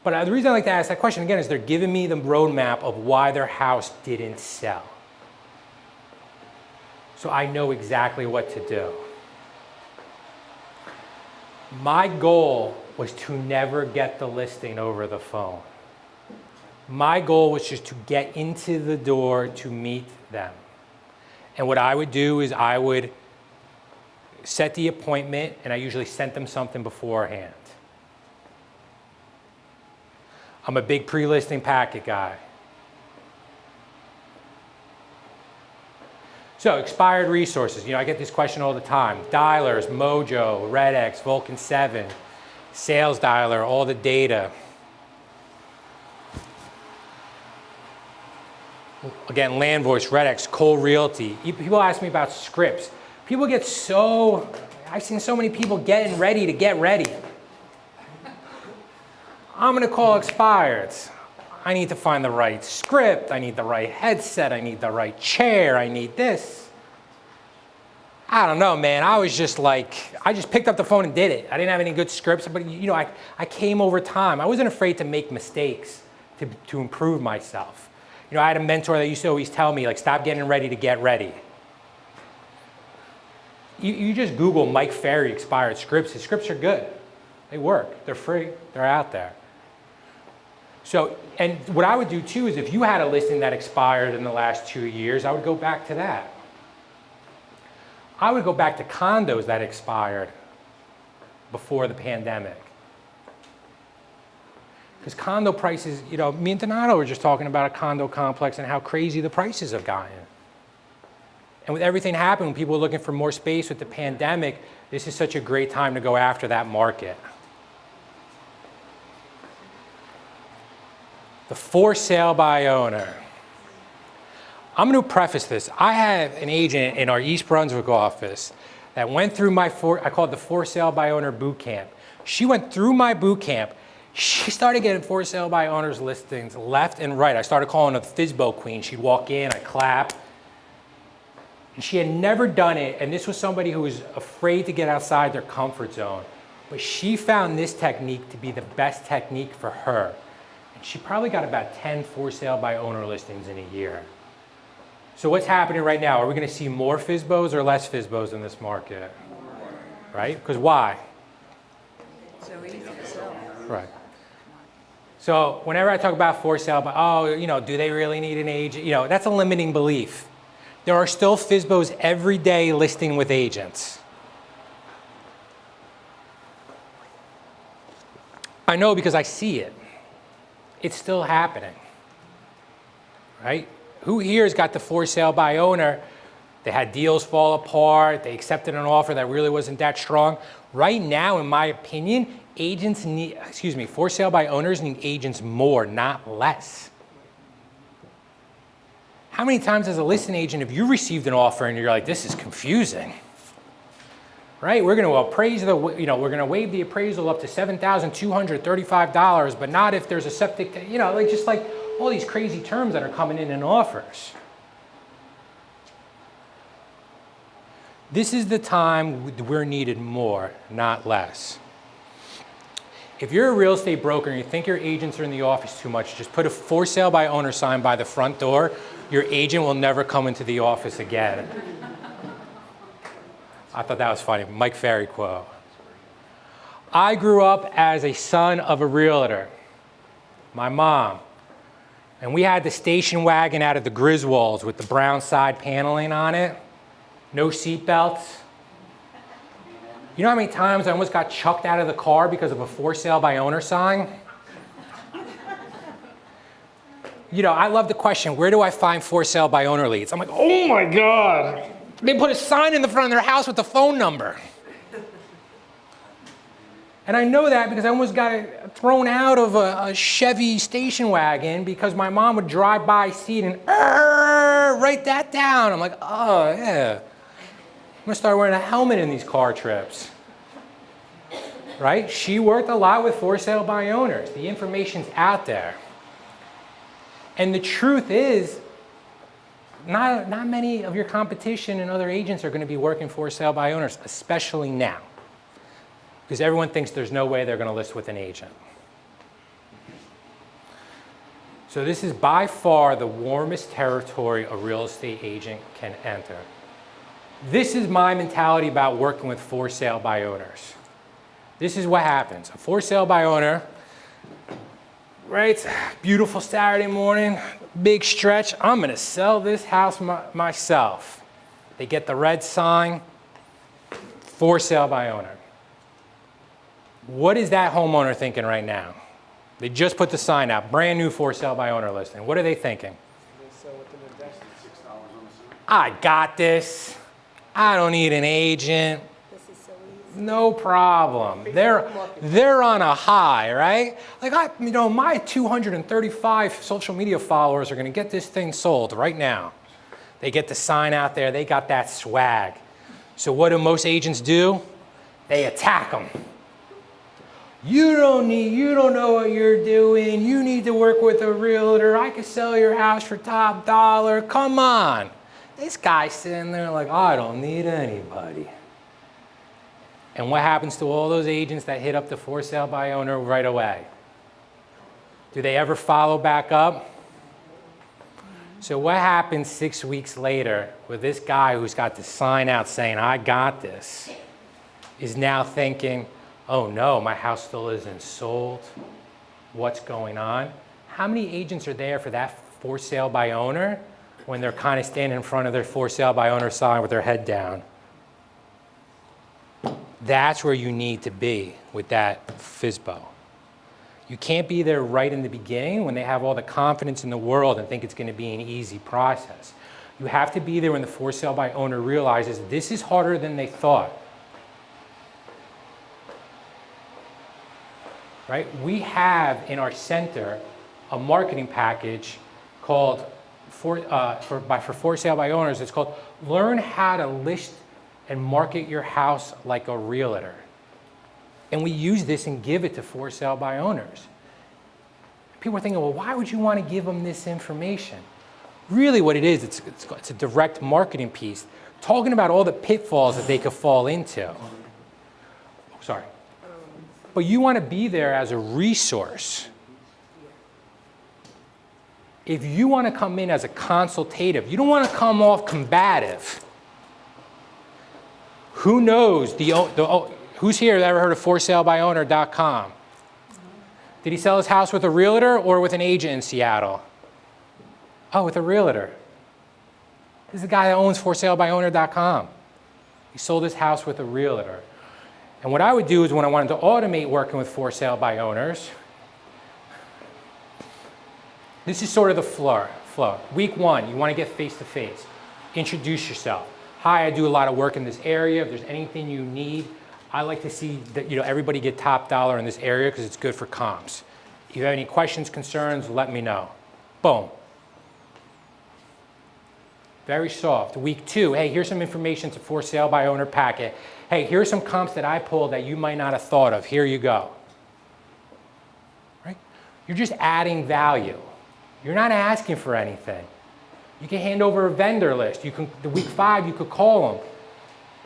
But the reason I like to ask that question again is they're giving me the roadmap of why their house didn't sell. So I know exactly what to do. My goal was to never get the listing over the phone. My goal was just to get into the door to meet them. And what I would do is I would set the appointment, and I usually sent them something beforehand. I'm a big pre-listing packet guy. So expired resources, you know, I get this question all the time. Dialers, Mojo, RedX, Vulcan 7, Sales Dialer, all the data. Again, LandVoice, RedX, Cole Realty. People ask me about scripts. People get so, I've seen so many people getting ready to get ready. I'm gonna call expireds. I need to find the right script, I need the right headset, I need the right chair, I need this. I don't know, man. I was just like, I just picked up the phone and did it. I didn't have any good scripts, but you know, I came over time. I wasn't afraid to make mistakes to improve myself. You know, I had a mentor that used to always tell me, like, stop getting ready to get ready. You just Google Mike Ferry expired scripts. His scripts are good. They work. They're free. They're out there. So, and what I would do too is if you had a listing that expired in the last 2 years, I would go back to that. I would go back to condos that expired before the pandemic. Because condo prices, you know, me and Donato were just talking about a condo complex and how crazy the prices have gotten. And with everything happening, when people are looking for more space with the pandemic, this is such a great time to go after that market. The for sale by owner. I'm going to preface this. I have an agent in our East Brunswick office that went through my, I call it the for sale by owner boot camp. She went through my boot camp. She started getting for sale by owners listings left and right. I started calling her the FSBO queen. She'd walk in, I'd clap. And she had never done it, and this was somebody who was afraid to get outside their comfort zone. But she found this technique to be the best technique for her. And she probably got about 10 for sale by owner listings in a year. So what's happening right now? Are we going to see more FSBOs or less FSBOs in this market? Right? Because why? So easy to sell. Right. So whenever I talk about for sale, but oh, you know, do they really need an agent? You know, that's a limiting belief. There are still FSBOs every day listing with agents. I know because I see it. It's still happening, right? Who here has got the for sale by owner? They had deals fall apart. They accepted an offer that really wasn't that strong. Right now, in my opinion, agents need, for sale by owners need agents more, not less. How many times as a listing agent have you received an offer and you're like, this is confusing, right? We're going to appraise the, we're going to waive the appraisal up to $7,235, but not if there's a septic, just like all these crazy terms that are coming in offers. This is the time we're needed more, not less. If you're a real estate broker and you think your agents are in the office too much, just put a for sale by owner sign by the front door. Your agent will never come into the office again. I thought that was funny. Mike Ferry quote. I grew up as a son of a realtor, my mom. And we had the station wagon out of the Griswolds with the brown side paneling on it. No seat belts. You know how many times I almost got chucked out of the car because of a for sale by owner sign? I love the question, where do I find for sale by owner leads? I'm like, oh my God. They put a sign in the front of their house with the phone number. And I know that because I almost got thrown out of a Chevy station wagon because my mom would drive by, see it, and write that down. I'm like, oh yeah. I'm gonna start wearing a helmet in these car trips. Right? She worked a lot with for sale by owners. The information's out there. And the truth is, not many of your competition and other agents are going to be working for sale by owners, especially now. Because everyone thinks there's no way they're going to list with an agent. So this is by far the warmest territory a real estate agent can enter. This is my mentality about working with for sale by owners. This is what happens. A for sale by owner, right? Beautiful Saturday morning, big stretch. I'm going to sell this house myself. They get the red sign, for sale by owner. What is that homeowner thinking right now? They just put the sign out, brand new for sale by owner listing. What are they thinking? I got this. I don't need an agent. This is so easy. No problem. They're on a high, right? Like my 235 social media followers are going to get this thing sold right now. They get the sign out there. They got that swag. So what do most agents do? They attack them. You don't know what you're doing. You need to work with a realtor. I could sell your house for top dollar. Come on. This guy's sitting there like, I don't need anybody. And what happens to all those agents that hit up the for sale by owner right away? Do they ever follow back up? So what happens 6 weeks later with this guy who's got the sign out saying, I got this, is now thinking, oh no, my house still isn't sold. What's going on? how many agents are there for that for sale by owner when they're kind of standing in front of their for sale by owner sign with their head down? That's where you need to be with that FSBO. You can't be there right in the beginning when they have all the confidence in the world and think it's going to be an easy process. You have to be there when the for sale by owner realizes this is harder than they thought. Right? We have in our center a marketing package called for sale by owners. It's called Learn How to List and Market Your House Like a Realtor. And we use this and give it to for sale by owners. People are thinking, well, why would you want to give them this information? Really what it is, it's a direct marketing piece, talking about all the pitfalls that they could fall into. Oh, sorry. But you want to be there as a resource. If you want to come in as a consultative, you don't want to come off combative. Who knows who's here that ever heard of ForSaleByOwner.com? Did he sell his house with a realtor or with an agent in Seattle? Oh, with a realtor. This is the guy that owns ForSaleByOwner.com. He sold his house with a realtor. And what I would do is when I wanted to automate working with for sale by owners, this is sort of the flow. Week 1, you want to get face-to-face. Introduce yourself. Hi, I do a lot of work in this area. If there's anything you need, I like to see that everybody get top dollar in this area because it's good for comps. If you have any questions, concerns, let me know. Boom. Very soft. Week 2, hey, here's some information to for sale by owner packet. Hey, here's some comps that I pulled that you might not have thought of. Here you go. Right? You're just adding value. You're not asking for anything. You can hand over a vendor list. The week 5, you could call them.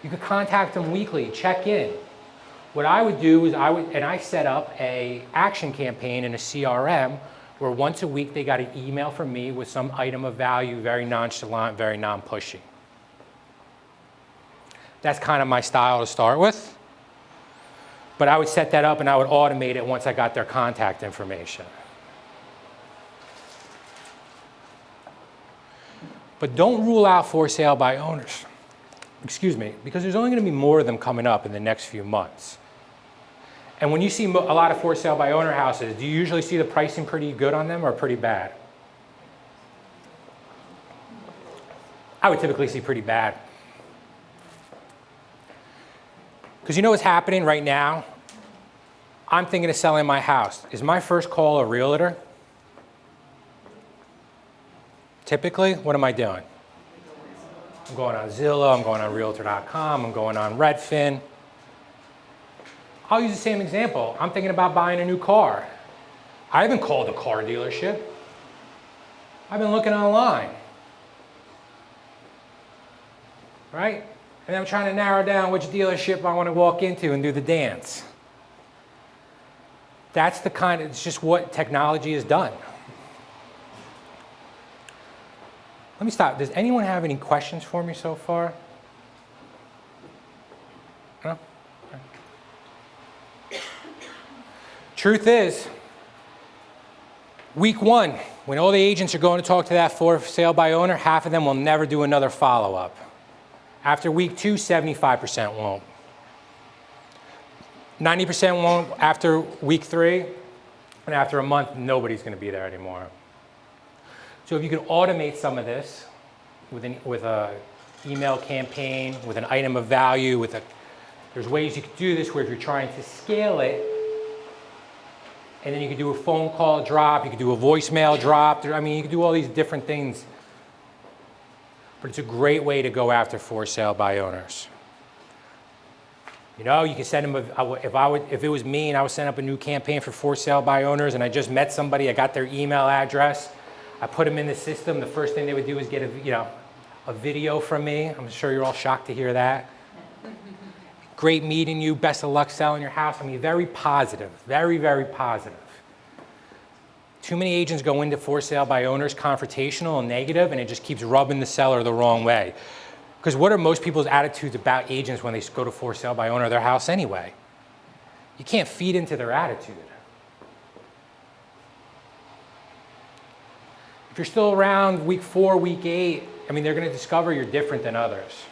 You could contact them weekly, check in. What I would do is I set up a action campaign in a CRM where once a week they got an email from me with some item of value, very nonchalant, very non-pushy. That's kind of my style to start with. But I would set that up and I would automate it once I got their contact information. But don't rule out for sale by owners. Excuse me, because there's only going to be more of them coming up in the next few months. And when you see a lot of for sale by owner houses, do you usually see the pricing pretty good on them or pretty bad? I would typically see pretty bad. Because you know what's happening right now? I'm thinking of selling my house. Is my first call a realtor? Typically, what am I doing? I'm going on Zillow, I'm going on Realtor.com, I'm going on Redfin. I'll use the same example. I'm thinking about buying a new car. I haven't called a car dealership. I've been looking online. Right? And I'm trying to narrow down which dealership I want to walk into and do the dance. That's it's just what technology has done. Let me stop. Does anyone have any questions for me so far? No? Truth is, week 1, when all the agents are going to talk to that for sale by owner, half of them will never do another follow-up. After week 2, 75% won't. 90% won't after week 3, and after a month, nobody's going to be there anymore. So if you can automate some of this with a email campaign, with an item of value, there's ways you could do this where if you're trying to scale it, and then you could do a phone call drop, you could do a voicemail drop. I mean, you could do all these different things. But it's a great way to go after for sale by owners. You know, you can send them, if it was me and I was setting up a new campaign for sale by owners and I just met somebody, I got their email address, I put them in the system, the first thing they would do is get a video from me. I'm sure you're all shocked to hear that. Great meeting you, best of luck selling your house. I mean, very positive, very, very positive. Too many agents go into for sale by owners confrontational and negative, and it just keeps rubbing the seller the wrong way. Because what are most people's attitudes about agents when they go to for sale by owner of their house anyway? You can't feed into their attitude. If you're still around week 4, week 8, I mean, they're going to discover you're different than others.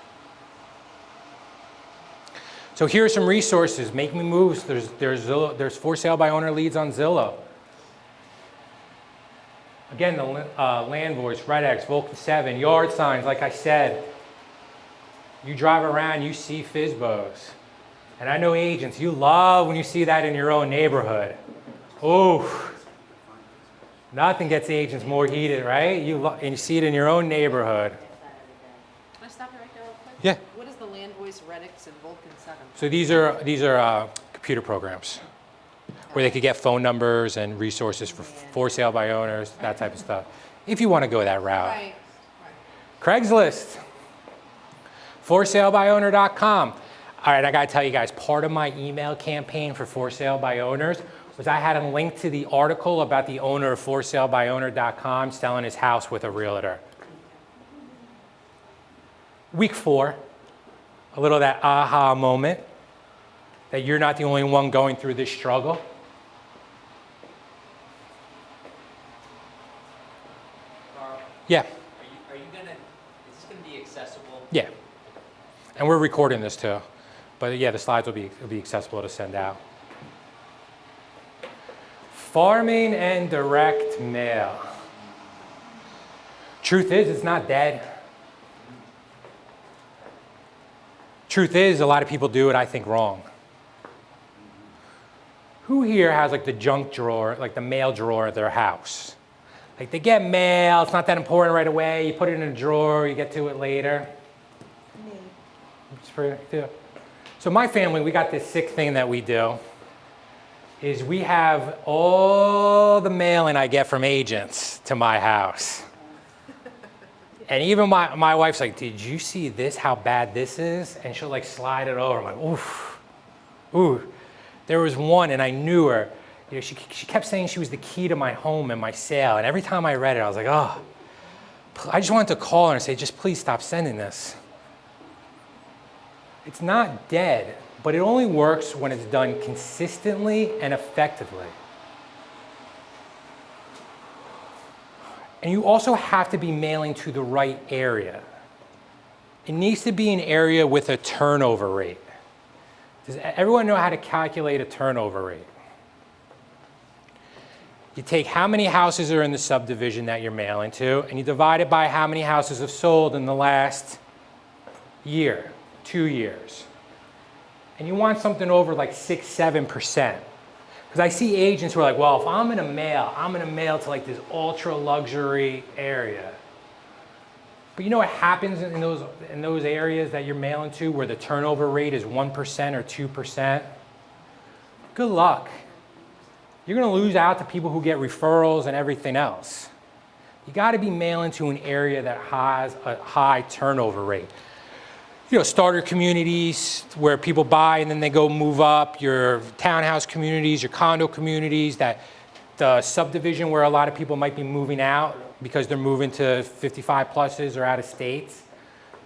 So here are some resources. Make Me Moves. There's Zillow, there's for sale by owner leads on Zillow. Again, the Land Voice, RedX, Vulcan 7, yard signs, like I said. You drive around, you see FSBOs. And I know agents, you love when you see that in your own neighborhood. Oh, nothing gets agents more heated, right? And you see it in your own neighborhood. Can I stop you right there real quick? Yeah. What is the Land Voice, Redix, and Vulcan 7? So these are computer programs where they could get phone numbers and resources for sale by owners, that type of stuff. If you want to go that route. Right. Craigslist, forsalebyowner.com. All right, I got to tell you guys, part of my email campaign for sale by owners was I had a link to the article about the owner of forsalebyowner.com selling his house with a realtor. Week 4, a little of that aha moment that you're not the only one going through this struggle. Yeah. Are you gonna, is this gonna be accessible? Yeah. And we're recording this too. But yeah, the slides will be accessible to send out. Farming and direct mail. Truth is, it's not dead. Truth is, a lot of people do it, I think, wrong. Who here has like the junk drawer, like the mail drawer at their house? Like they get mail, it's not that important right away, you put it in a drawer, you get to it later. Me. It's pretty, yeah. So my family, we got this sick thing that we do, is we have all the mailing I get from agents to my house. And even my wife's like, did you see this, how bad this is? And she'll like slide it over. I'm like, oof, ooh. There was one and I knew her. You know, she kept saying she was the key to my home and my sale. And every time I read it, I was like, oh, I just wanted to call her and say, just please stop sending this. It's not dead, but it only works when it's done consistently and effectively. And you also have to be mailing to the right area. It needs to be an area with a turnover rate. Does everyone know how to calculate a turnover rate? You take how many houses are in the subdivision that you're mailing to, and you divide it by how many houses have sold in the last year, 2 years. And you want something over like 6, 7%. Because I see agents who are like, well, if I'm gonna mail to like this ultra luxury area. But you know what happens in those areas that you're mailing to where the turnover rate is 1% or 2%? Good luck. You're gonna lose out to people who get referrals and everything else. You gotta be mailing to an area that has a high turnover rate. You know, starter communities where people buy and then they go move up, your townhouse communities, your condo communities, that the subdivision where a lot of people might be moving out because they're moving to 55 pluses or out of states.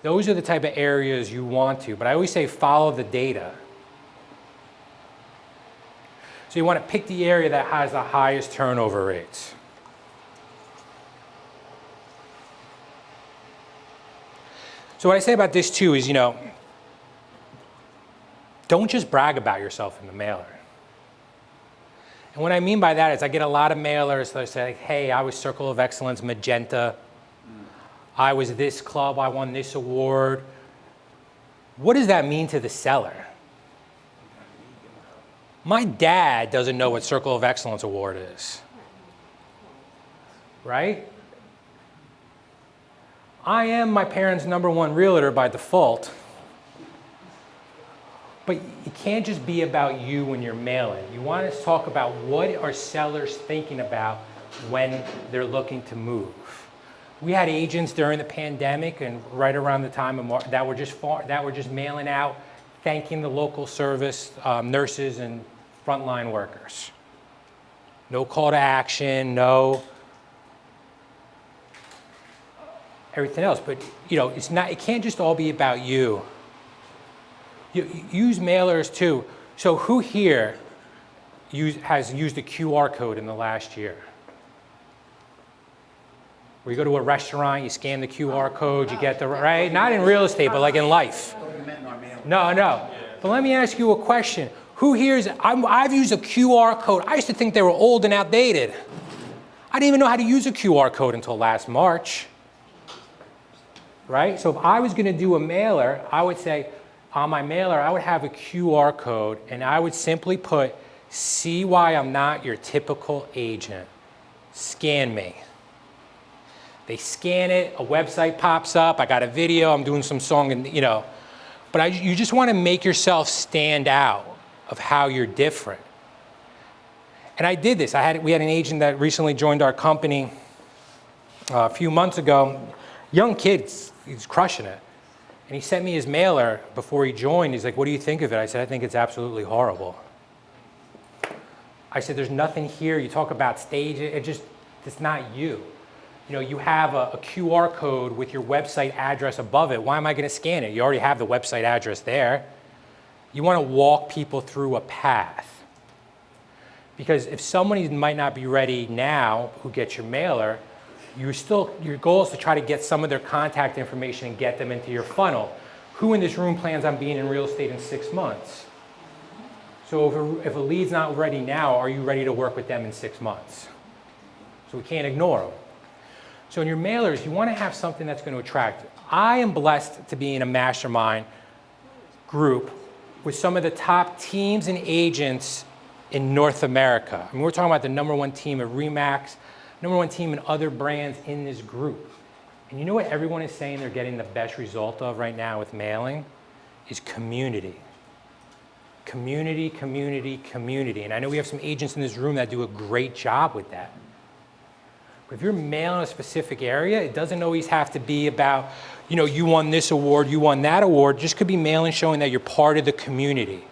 Those are the type of areas you want to, but I always say follow the data. So you want to pick the area that has the highest turnover rates. So what I say about this too is, you know, don't just brag about yourself in the mailer. And what I mean by that is I get a lot of mailers that say, like, hey, I was Circle of Excellence Magenta. I was this club, I won this award. What does that mean to the seller? My dad doesn't know what Circle of Excellence Award is, right? I am my parents' #1 realtor by default, but it can't just be about you when you're mailing. You want to talk about what are sellers thinking about when they're looking to move. We had agents during the pandemic and right around the time of March that were just mailing out, thanking the local service, nurses and frontline workers. No call to action, no everything else. But you know, it can't just all be about you. You use mailers too. So who here has used a QR code in the last year? Where you go to a restaurant, you scan the QR code, you get the, right? Not in real estate, but like in life. No. But let me ask you a question. Who here is, I've used a QR code. I used to think they were old and outdated. I didn't even know how to use a QR code until last March. Right? So if I was going to do a mailer, I would say on my mailer, I would have a QR code and I would simply put, see why I'm not your typical agent. Scan me. They scan it, a website pops up, I got a video, I'm doing some song, and but you just want to make yourself stand out of how you're different. And I did this. We had an agent that recently joined our company a few months ago. Young kid, he's crushing it. And he sent me his mailer before he joined. He's like, what do you think of it? I said, I think it's absolutely horrible. I said, there's nothing here. You talk about stage, it's not you. You have a QR code with your website address above it. Why am I going to scan it? You already have the website address there. You want to walk people through a path. Because if somebody might not be ready now who gets your mailer, your goal is to try to get some of their contact information and get them into your funnel. Who in this room plans on being in real estate in 6 months? So if a lead's not ready now, are you ready to work with them in 6 months? So we can't ignore them. So in your mailers, you want to have something that's going to attract. I am blessed to be in a mastermind group with some of the top teams and agents in North America. I mean, we're talking about the #1 team at RE/MAX, #1 team in other brands in this group. And you know what everyone is saying they're getting the best result of right now with mailing? Is community. Community, community, community. And I know we have some agents in this room that do a great job with that. But if you're mailing a specific area, it doesn't always have to be about, you won this award, you won that award. It just could be mailing showing that you're part of the community.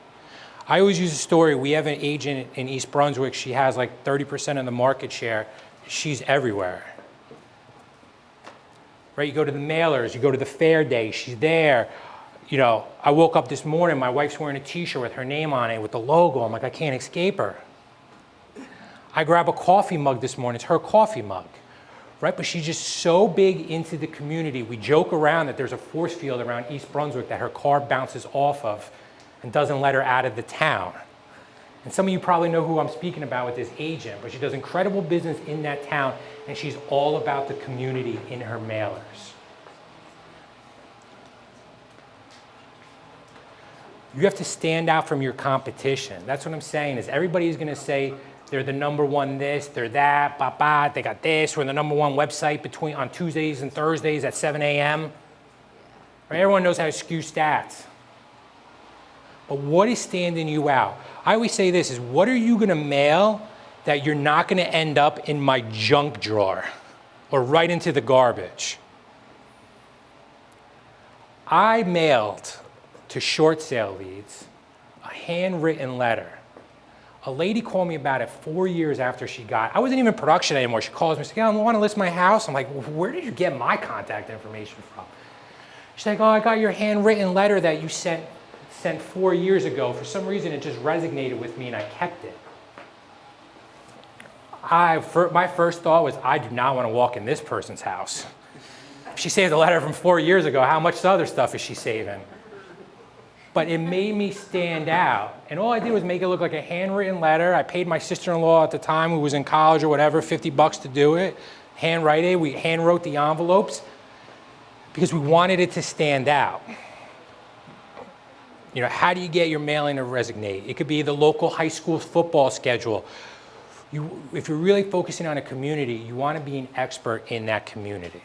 I always use a story. We have an agent in East Brunswick. She has like 30% of the market share. She's everywhere. Right? You go to the mailers, you go to the fair day, she's there. I woke up this morning, my wife's wearing a t-shirt with her name on it, with the logo. I'm like, I can't escape her. I grab a coffee mug this morning, it's her coffee mug, right? But she's just so big into the community. We joke around that there's a force field around East Brunswick that her car bounces off of and doesn't let her out of the town. And some of you probably know who I'm speaking about with this agent, but she does incredible business in that town, and she's all about the community in her mailers. You have to stand out from your competition. That's what I'm saying, is everybody's gonna say they're the #1 this, they're that, they got this, we're the #1 website on Tuesdays and Thursdays at 7 a.m. Right? Everyone knows how to skew stats. But what is standing you out? I always say this, is what are you gonna mail that you're not gonna end up in my junk drawer or right into the garbage? I mailed to short sale leads a handwritten letter. A lady called me about it 4 years after I wasn't even in production anymore. She calls me and says, I want to list my house. I'm like, where did you get my contact information from? She's like, I got your handwritten letter that you sent 4 years ago. For some reason, it just resonated with me and I kept it. My first thought was, I do not want to walk in this person's house. If she saved a letter from 4 years ago, how much other stuff is she saving? But it made me stand out. And all I did was make it look like a handwritten letter. I paid my sister-in-law at the time, who was in college or whatever, $50 to do it. Handwrite it, we hand wrote the envelopes because we wanted it to stand out. How do you get your mailing to resonate? It could be the local high school football schedule. If you're really focusing on a community, you want to be an expert in that community.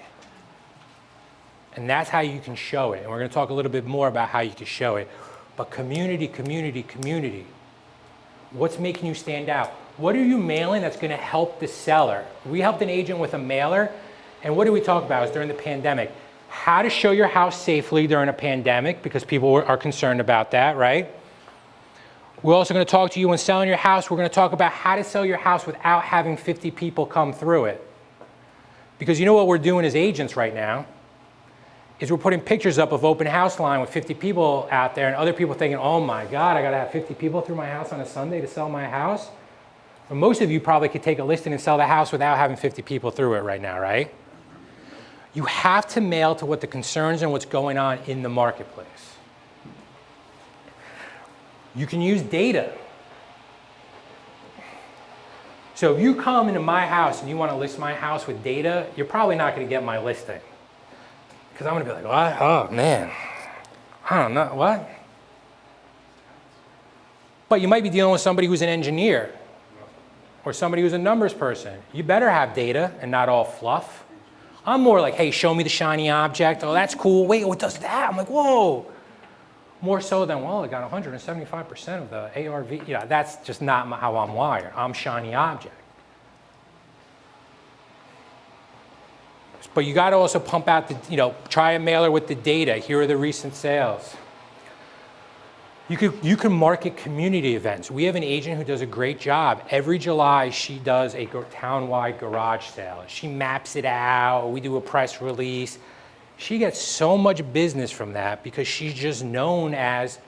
And that's how you can show it. And we're going to talk a little bit more about how you can show it. But community, community, community. What's making you stand out? What are you mailing that's going to help the seller? We helped an agent with a mailer. And what did we talk about? It was during the pandemic. How to show your house safely during a pandemic, because people are concerned about that, right? We're also going to talk to you when selling your house. We're going to talk about how to sell your house without having 50 people come through it. Because you know what we're doing as agents right now? Is we're putting pictures up of open house line with 50 people out there and other people thinking, oh my God, I gotta have 50 people through my house on a Sunday to sell my house. But most of you probably could take a listing and sell the house without having 50 people through it right now, right? You have to mail to what the concerns and what's going on in the marketplace. You can use data. So if you come into my house and you want to list my house with data, you're probably not going to get my listing. Because I'm going to be like, what? Oh, man. I don't know. What? But you might be dealing with somebody who's an engineer or somebody who's a numbers person. You better have data and not all fluff. I'm more like, hey, show me the shiny object. Oh, that's cool. Wait, what does that? I'm like, whoa. More so than, well, I got 175% of the ARV. You know, that's just not how I'm wired. I'm shiny object. But you got to also pump out the, try a mailer with the data. Here are the recent sales. You can market community events. We have an agent who does a great job. Every July, she does a town-wide garage sale. She maps it out. We do a press release. She gets so much business from that because she's just known as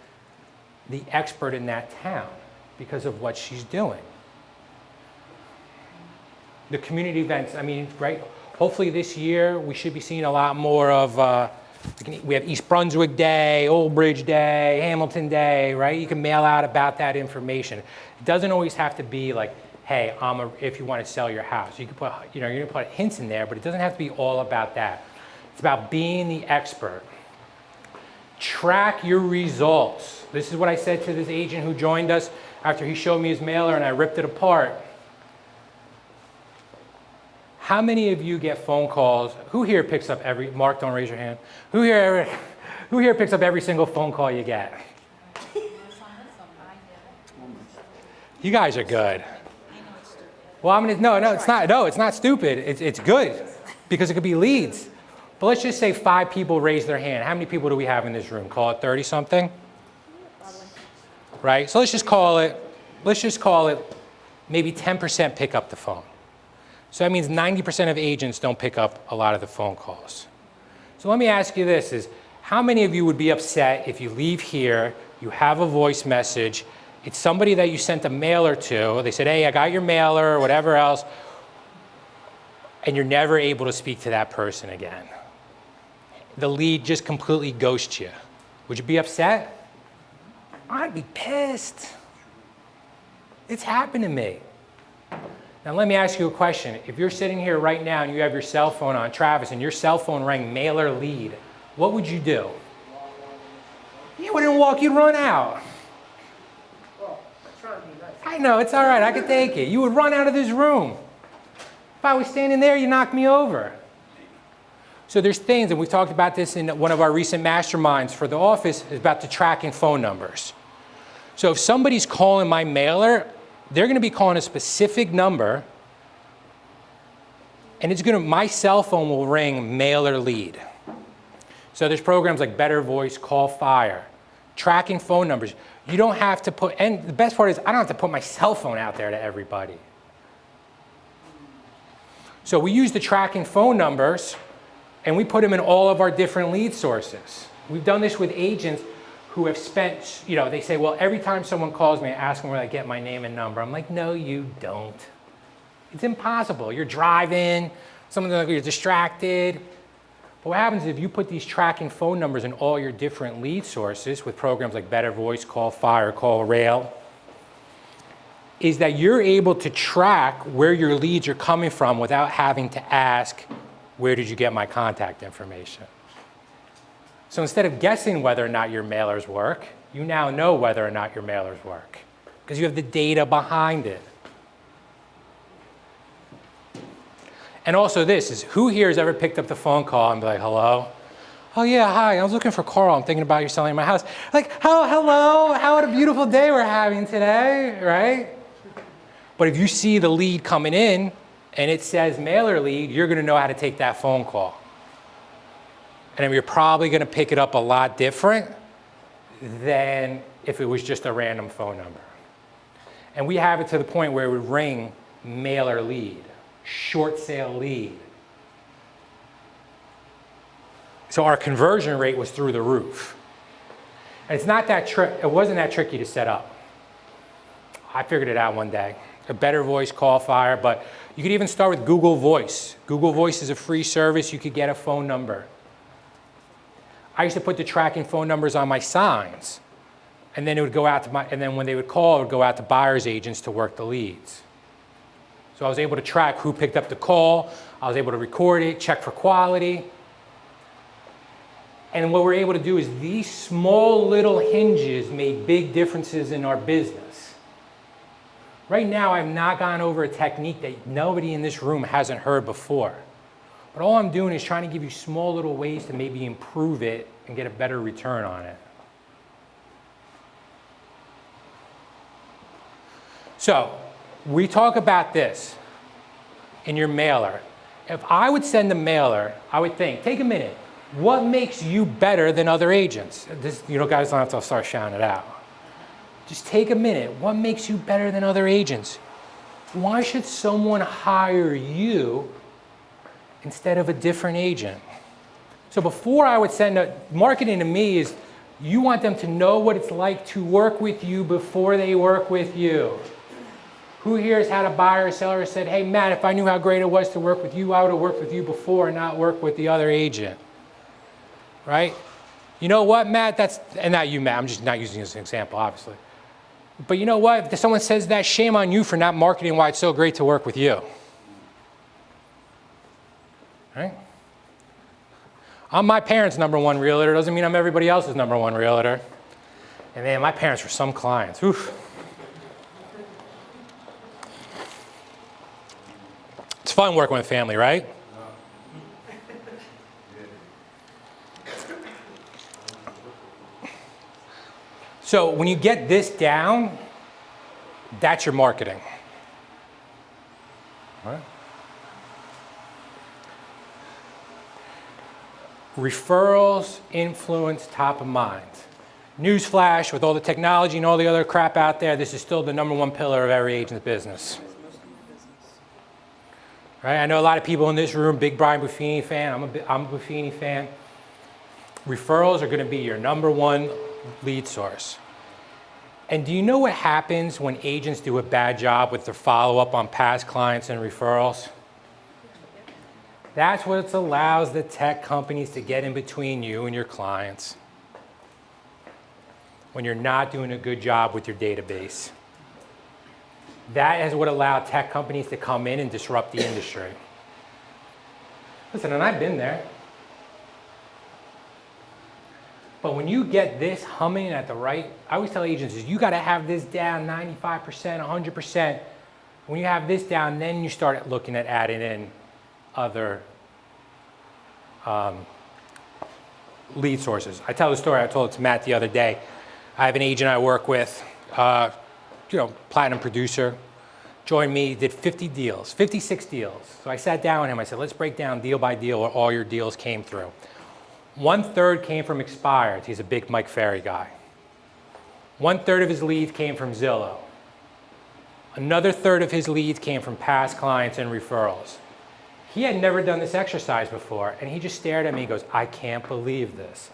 the expert in that town because of what she's doing. The community events, I mean, right? Hopefully this year we should be seeing a lot more of, we have East Brunswick Day, Old Bridge Day, Hamilton Day, right? You can mail out about that information. It doesn't always have to be like, hey, if you want to sell your house. You can put, you're going to put hints in there, but it doesn't have to be all about that. It's about being the expert. Track your results. This is what I said to this agent who joined us after he showed me his mailer and I ripped it apart. How many of you get phone calls? Who here picks up Mark, don't raise your hand. Who here picks up every single phone call you get? You guys are good. Well, it's not stupid. It's good because it could be leads. But let's just say 5 people raise their hand. How many people do we have in this room? Call it 30 something? Right? So let's just call it maybe 10% pick up the phone. So that means 90% of agents don't pick up a lot of the phone calls. So let me ask you this, is how many of you would be upset if you leave here, you have a voice message, it's somebody that you sent a mailer to, they said, hey, I got your mailer or whatever else, and you're never able to speak to that person again. The lead just completely ghosts you. Would you be upset? I'd be pissed. It's happened to me. Now let me ask you a question. If you're sitting here right now and you have your cell phone on, Travis, and your cell phone rang mailer lead, what would you do? You wouldn't walk, you'd run out. Well, I'm trying to be nice. I know, it's all right, I could take it. You would run out of this room. If I was standing there, you knocked me over. So there's things, and we've talked about this in one of our recent masterminds for the office, is about the tracking phone numbers. So if somebody's calling my mailer, they're going to be calling a specific number, and my cell phone will ring mailer lead. So there's programs like Better Voice, Call Fire, tracking phone numbers. You don't have to put, and the best part is I don't have to put my cell phone out there to everybody. So we use the tracking phone numbers, and we put them in all of our different lead sources. We've done this with agents who have spent, they say, well, every time someone calls me, I ask them where I get my name and number. I'm like, no, you don't. It's impossible. You're driving, you're distracted. But what happens if you put these tracking phone numbers in all your different lead sources with programs like Better Voice, Call Fire, Call Rail, is that you're able to track where your leads are coming from without having to ask, where did you get my contact information? So instead of guessing whether or not your mailers work, you now know whether or not your mailers work because you have the data behind it. And also this is, who here has ever picked up the phone call and be like, hello? Oh yeah, hi, I was looking for Carl. I'm thinking about you selling my house. Like, hello, what a beautiful day we're having today, right? But if you see the lead coming in and it says mailer lead, you're gonna know how to take that phone call. And you're probably going to pick it up a lot different than if it was just a random phone number. And we have it to the point where it would ring mailer lead, short sale lead. So our conversion rate was through the roof. And it wasn't that tricky to set up. I figured it out one day. A Better Voice, Call Fire, but You could even start with Google Voice. Google Voice is a free service. You could get a phone number. I used to put the tracking phone numbers on my signs, and then it would go out to and then when they would call, it would go out to buyer's agents to work the leads. So I was able to track who picked up the call. I was able to record it, check for quality. And what we're able to do is these small little hinges made big differences in our business. Right now, I've not gone over a technique that nobody in this room hasn't heard before. But all I'm doing is trying to give you small little ways to maybe improve it and get a better return on it. So, we talk about this in your mailer. If I would send a mailer, I would think, take a minute. What makes you better than other agents? This, guys don't have to start shouting it out. Just take a minute. What makes you better than other agents? Why should someone hire you instead of a different agent? So before I would send marketing to me is you want them to know what it's like to work with you before they work with you. Who here has had a buyer or seller who said, hey, Matt, if I knew how great it was to work with you, I would have worked with you before and not work with the other agent? Right? You know what, Matt? And not you, Matt. I'm just not using this as an example, obviously. But you know what? If someone says that, shame on you for not marketing why it's so great to work with you. Right? I'm my parents' #1 realtor. Doesn't mean I'm everybody else's #1 realtor. And man, my parents were some clients. Oof. It's fun working with family, right? So when you get this down, that's your marketing. All right. Referrals influence top of mind. Newsflash, with all the technology and all the other crap out there, this is still the #1 pillar of every agent's business. Right? I know a lot of people in this room, big Brian Buffini fan. I'm a Buffini fan. Referrals are going to be your #1 lead source. And do you know what happens when agents do a bad job with their follow-up on past clients and referrals? That's what allows the tech companies to get in between you and your clients when you're not doing a good job with your database. That is what allowed tech companies to come in and disrupt the industry. Listen, and I've been there. But when you get this humming at the right, I always tell agents is you got to have this down 95%, 100%. When you have this down, then you start looking at adding in other lead sources. I tell the story, I told it to Matt the other day. I have an agent I work with, platinum producer, joined me, did 56 deals. So I sat down with him, I said, let's break down deal by deal where all your deals came through. 1/3 came from expired. He's a big Mike Ferry guy. 1/3 of his leads came from Zillow. Another 1/3 of his leads came from past clients and referrals. He had never done this exercise before, and he just stared at me and goes, I can't believe this.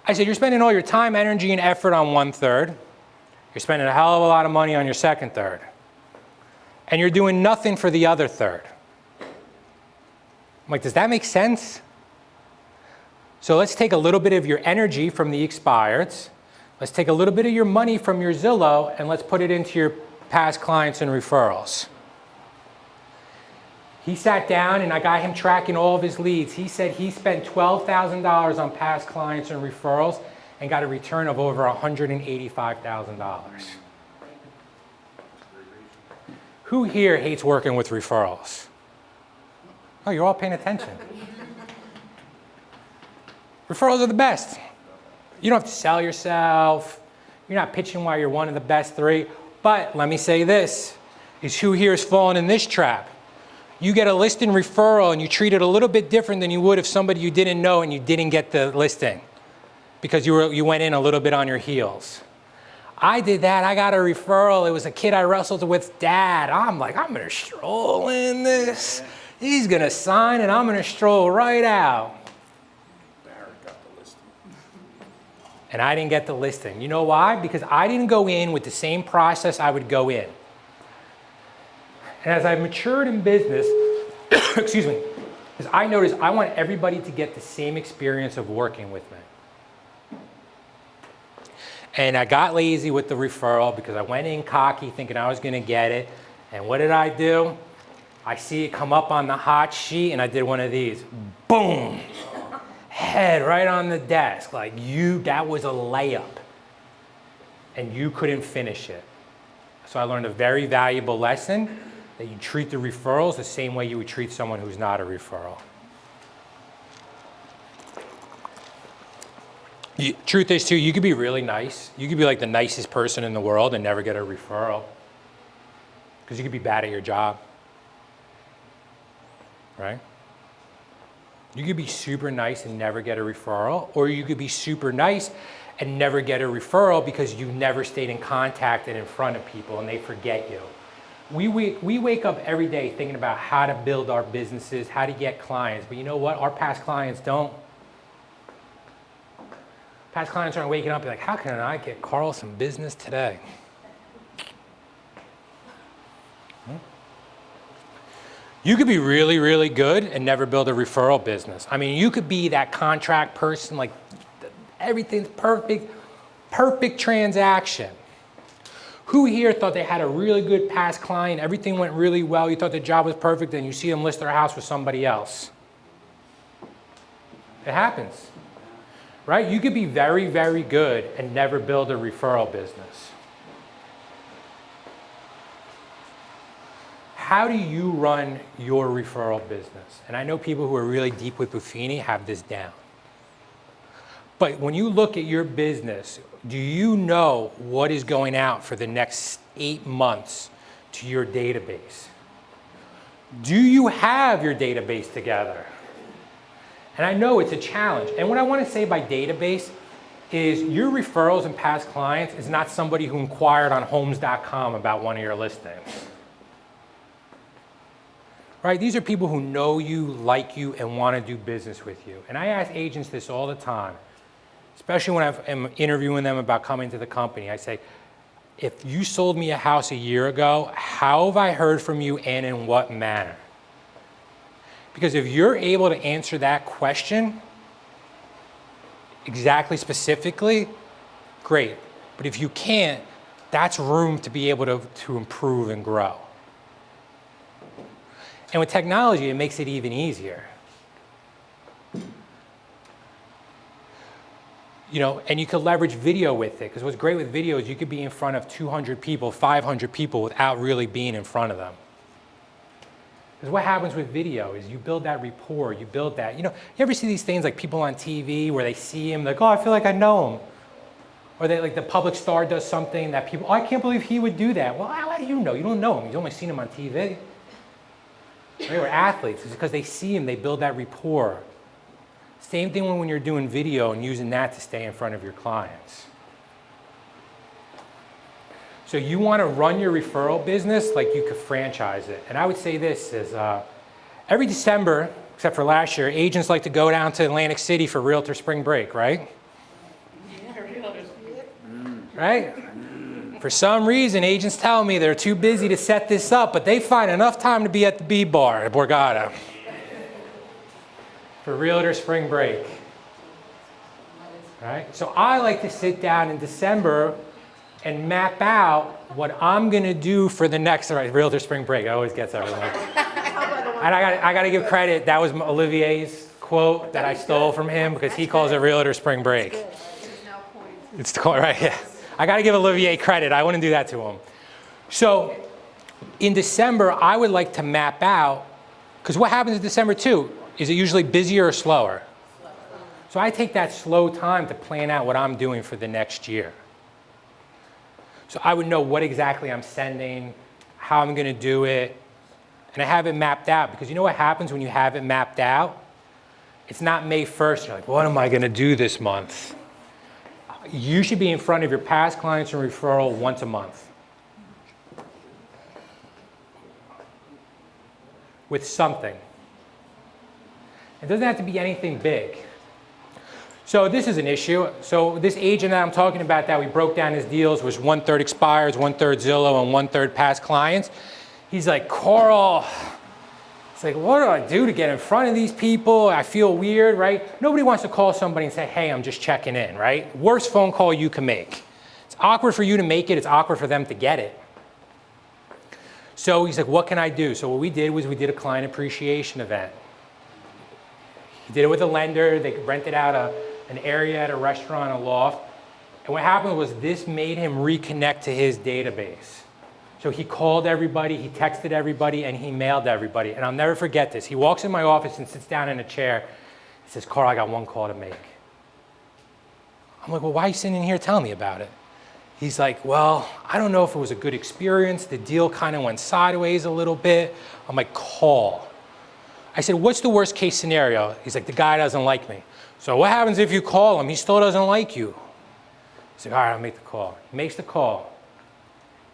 I said, you're spending all your time, energy, and effort on 1/3. You're spending a hell of a lot of money on your second third. And you're doing nothing for the other 1/3. I'm like, does that make sense? So let's take a little bit of your energy from the expireds. Let's take a little bit of your money from your Zillow, and let's put it into your past clients and referrals. He sat down, and I got him tracking all of his leads. He said he spent $12,000 on past clients and referrals and got a return of over $185,000. Who here hates working with referrals? Oh, you're all paying attention. Referrals are the best. You don't have to sell yourself. You're not pitching why you're one of the best 3. But let me say this, is who here is falling in this trap? You get a listing referral and you treat it a little bit different than you would if somebody you didn't know and you didn't get the listing because you went in a little bit on your heels. I did that. I got a referral. It was a kid I wrestled with dad. I'm like, I'm going to stroll in this. He's going to sign and I'm going to stroll right out. And I didn't get the listing. You know why? Because I didn't go in with the same process I would go in. And as I matured in business, excuse me, because I noticed I want everybody to get the same experience of working with me. And I got lazy with the referral because I went in cocky thinking I was going to get it. And what did I do? I see it come up on the hot sheet and I did one of these. Boom! Head right on the desk. Like that was a layup. And you couldn't finish it. So I learned a very valuable lesson that you treat the referrals the same way you would treat someone who's not a referral. Truth is too, you could be really nice. You could be like the nicest person in the world and never get a referral. Because you could be bad at your job. Right? You could be super nice and never get a referral, or you could be super nice and never get a referral because you never stayed in contact and in front of people and they forget you. We wake up every day thinking about how to build our businesses, how to get clients, but you know what? Our past clients don't. Past clients aren't waking up and be like, how can I get Carl some business today? You could be really, really good and never build a referral business. I mean, you could be that contract person, like everything's perfect, perfect transaction. Who here thought they had a really good past client, everything went really well, you thought the job was perfect, and you see them list their house with somebody else? It happens, right? You could be very, very good and never build a referral business. How do you run your referral business? And I know people who are really deep with Buffini have this down. But when you look at your business, do you know what is going out for the next 8 months to your database? Do you have your database together? And I know it's a challenge. And what I want to say by database is your referrals and past clients is not somebody who inquired on homes.com about one of your listings. Right? These are people who know you, like you, and want to do business with you. And I ask agents this all the time, especially when I'm interviewing them about coming to the company. I say, if you sold me a house a year ago, how have I heard from you and in what manner? Because if you're able to answer that question exactly specifically, great. But if you can't, that's room to be able to improve and grow. And with technology, it makes it even easier. You know, and you could leverage video with it, because what's great with video is you could be in front of 200 people, 500 people without really being in front of them. Because what happens with video is you build that rapport, you build that, you know, you ever see these things like people on TV where they see him, like, oh, I feel like I know him. Or they, like the public star does something that people, oh, I can't believe he would do that. Well, how do you know? You don't know him. You've only seen him on TV. Right? Or athletes, it's because they see him, they build that rapport. Same thing when you're doing video and using that to stay in front of your clients. So you want to run your referral business like you could franchise it. And I would say this is every December, except for last year, agents like to go down to Atlantic City for Realtor Spring Break, right? Right? For some reason, agents tell me they're too busy to set this up, but they find enough time to be at the B Bar at Borgata for Realtor Spring Break. Right? So I like to sit down in December and map out what I'm going to do for the next Realtor Spring Break. It always gets everyone. And I got to give credit. That was Olivier's quote that I stole from him because he calls it Realtor Spring Break. It's right, yeah. I got to give Olivier credit. I wouldn't do that to him. So in December, I would like to map out, because what happens in December too? Is it usually busier or slower? So I take that slow time to plan out what I'm doing for the next year. So I would know what exactly I'm sending, how I'm going to do it, and I have it mapped out. Because you know what happens when you have it mapped out? It's not May 1st. You're like, what am I going to do this month? You should be in front of your past clients and referral once a month with something. It doesn't have to be anything big. So this is an issue. So this agent that I'm talking about that we broke down his deals was 1/3 expires, 1/3 Zillow, and 1/3 past clients. He's like, Carl, it's like, what do I do to get in front of these people? I feel weird, right? Nobody wants to call somebody and say, hey, I'm just checking in, right? Worst phone call you can make. It's awkward for you to make it. It's awkward for them to get it. So he's like, what can I do? So what we did was we did a client appreciation event. He did it with a lender. They rented out an area at a restaurant, a loft. And what happened was this made him reconnect to his database. So he called everybody, he texted everybody, and he mailed everybody. And I'll never forget this. He walks in my office and sits down in a chair. He says, Carl, I got one call to make. I'm like, well, why are you sitting in here telling me about it? He's like, well, I don't know if it was a good experience. The deal kind of went sideways a little bit. I'm like, call. I said, what's the worst case scenario? He's like, the guy doesn't like me. So what happens if you call him? He still doesn't like you. He's like, all right, I'll make the call. He makes the call.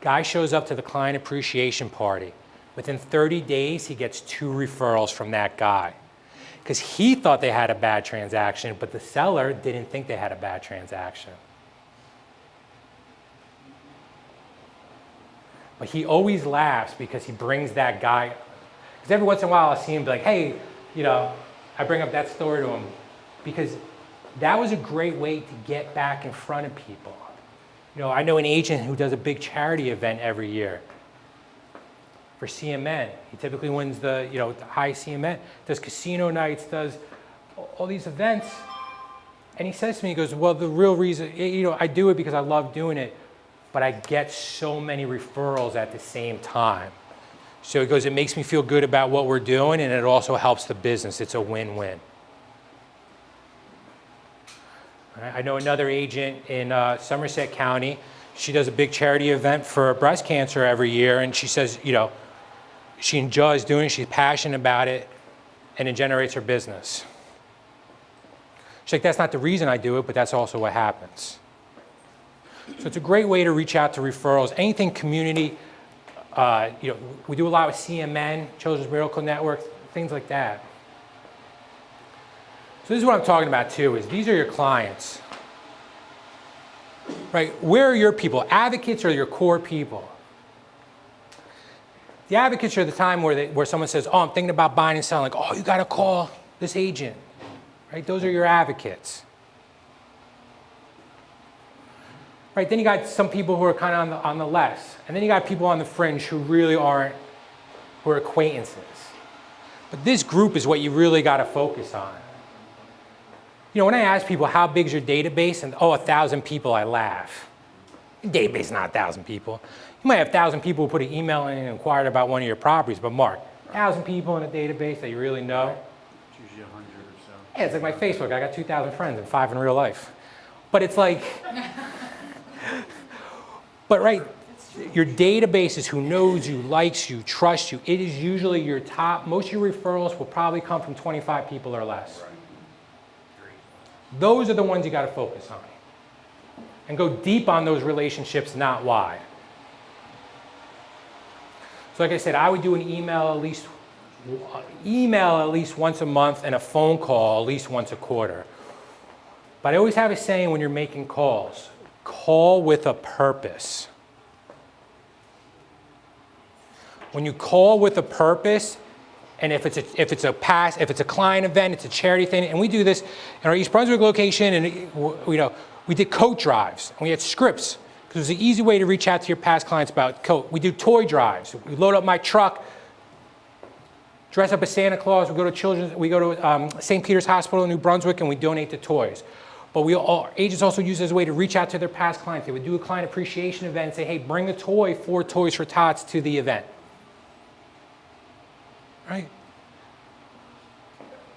Guy shows up to the client appreciation party. Within 30 days, he gets 2 referrals from that guy. Because he thought they had a bad transaction, but the seller didn't think they had a bad transaction. But he always laughs because he brings that guy. Because every once in a while, I'll see him be like, hey, I bring up that story to him. Because that was a great way to get back in front of people. I know an agent who does a big charity event every year for CMN. He typically wins the high CMN, does casino nights, does all these events. And he says to me, he goes, well, the real reason, I do it because I love doing it, but I get so many referrals at the same time. So he goes, it makes me feel good about what we're doing, and it also helps the business. It's a win-win. I know another agent in Somerset County. She does a big charity event for breast cancer every year, and she says, she enjoys doing it, she's passionate about it, and it generates her business. She's like, that's not the reason I do it, but that's also what happens. So it's a great way to reach out to referrals. Anything community, we do a lot with CMN, Children's Miracle Network, things like that. So this is what I'm talking about too, is these are your clients, right? Where are your people? Advocates are your core people. The advocates are the time where someone says, oh, I'm thinking about buying and selling. Like, oh, you got to call this agent, right? Those are your advocates. Right, then you got some people who are kind of on the less. And then you got people on the fringe who really aren't, who are acquaintances. But this group is what you really got to focus on. When I ask people, how big is your database? And, 1,000 people, I laugh. Your database is not 1,000 people. You might have 1,000 people who put an email in and inquired about one of your properties, but Mark, 1,000 people in a database that you really know? It's usually 100 or so. Yeah, it's like my Facebook. I got 2,000 friends and 5 in real life. But it's like, but right, your database is who knows you, likes you, trusts you. It is usually your top, most of your referrals will probably come from 25 people or less. Right. Those are the ones you got to focus on. And go deep on those relationships, not wide. So like I said, I would do an email at least once a month and a phone call at least once a quarter. But I always have a saying when you're making calls, call with a purpose. When you call with a purpose, and if it's a client event, it's a charity thing, and we do this in our East Brunswick location, and we did coat drives, and we had scripts, because it was an easy way to reach out to your past clients about coat. We do toy drives. We load up my truck, dress up as Santa Claus. We go to St. Peter's Hospital in New Brunswick, and we donate the toys. But agents also use it as a way to reach out to their past clients. They would do a client appreciation event and say, hey, bring a toy for Toys for Tots to the event. Right?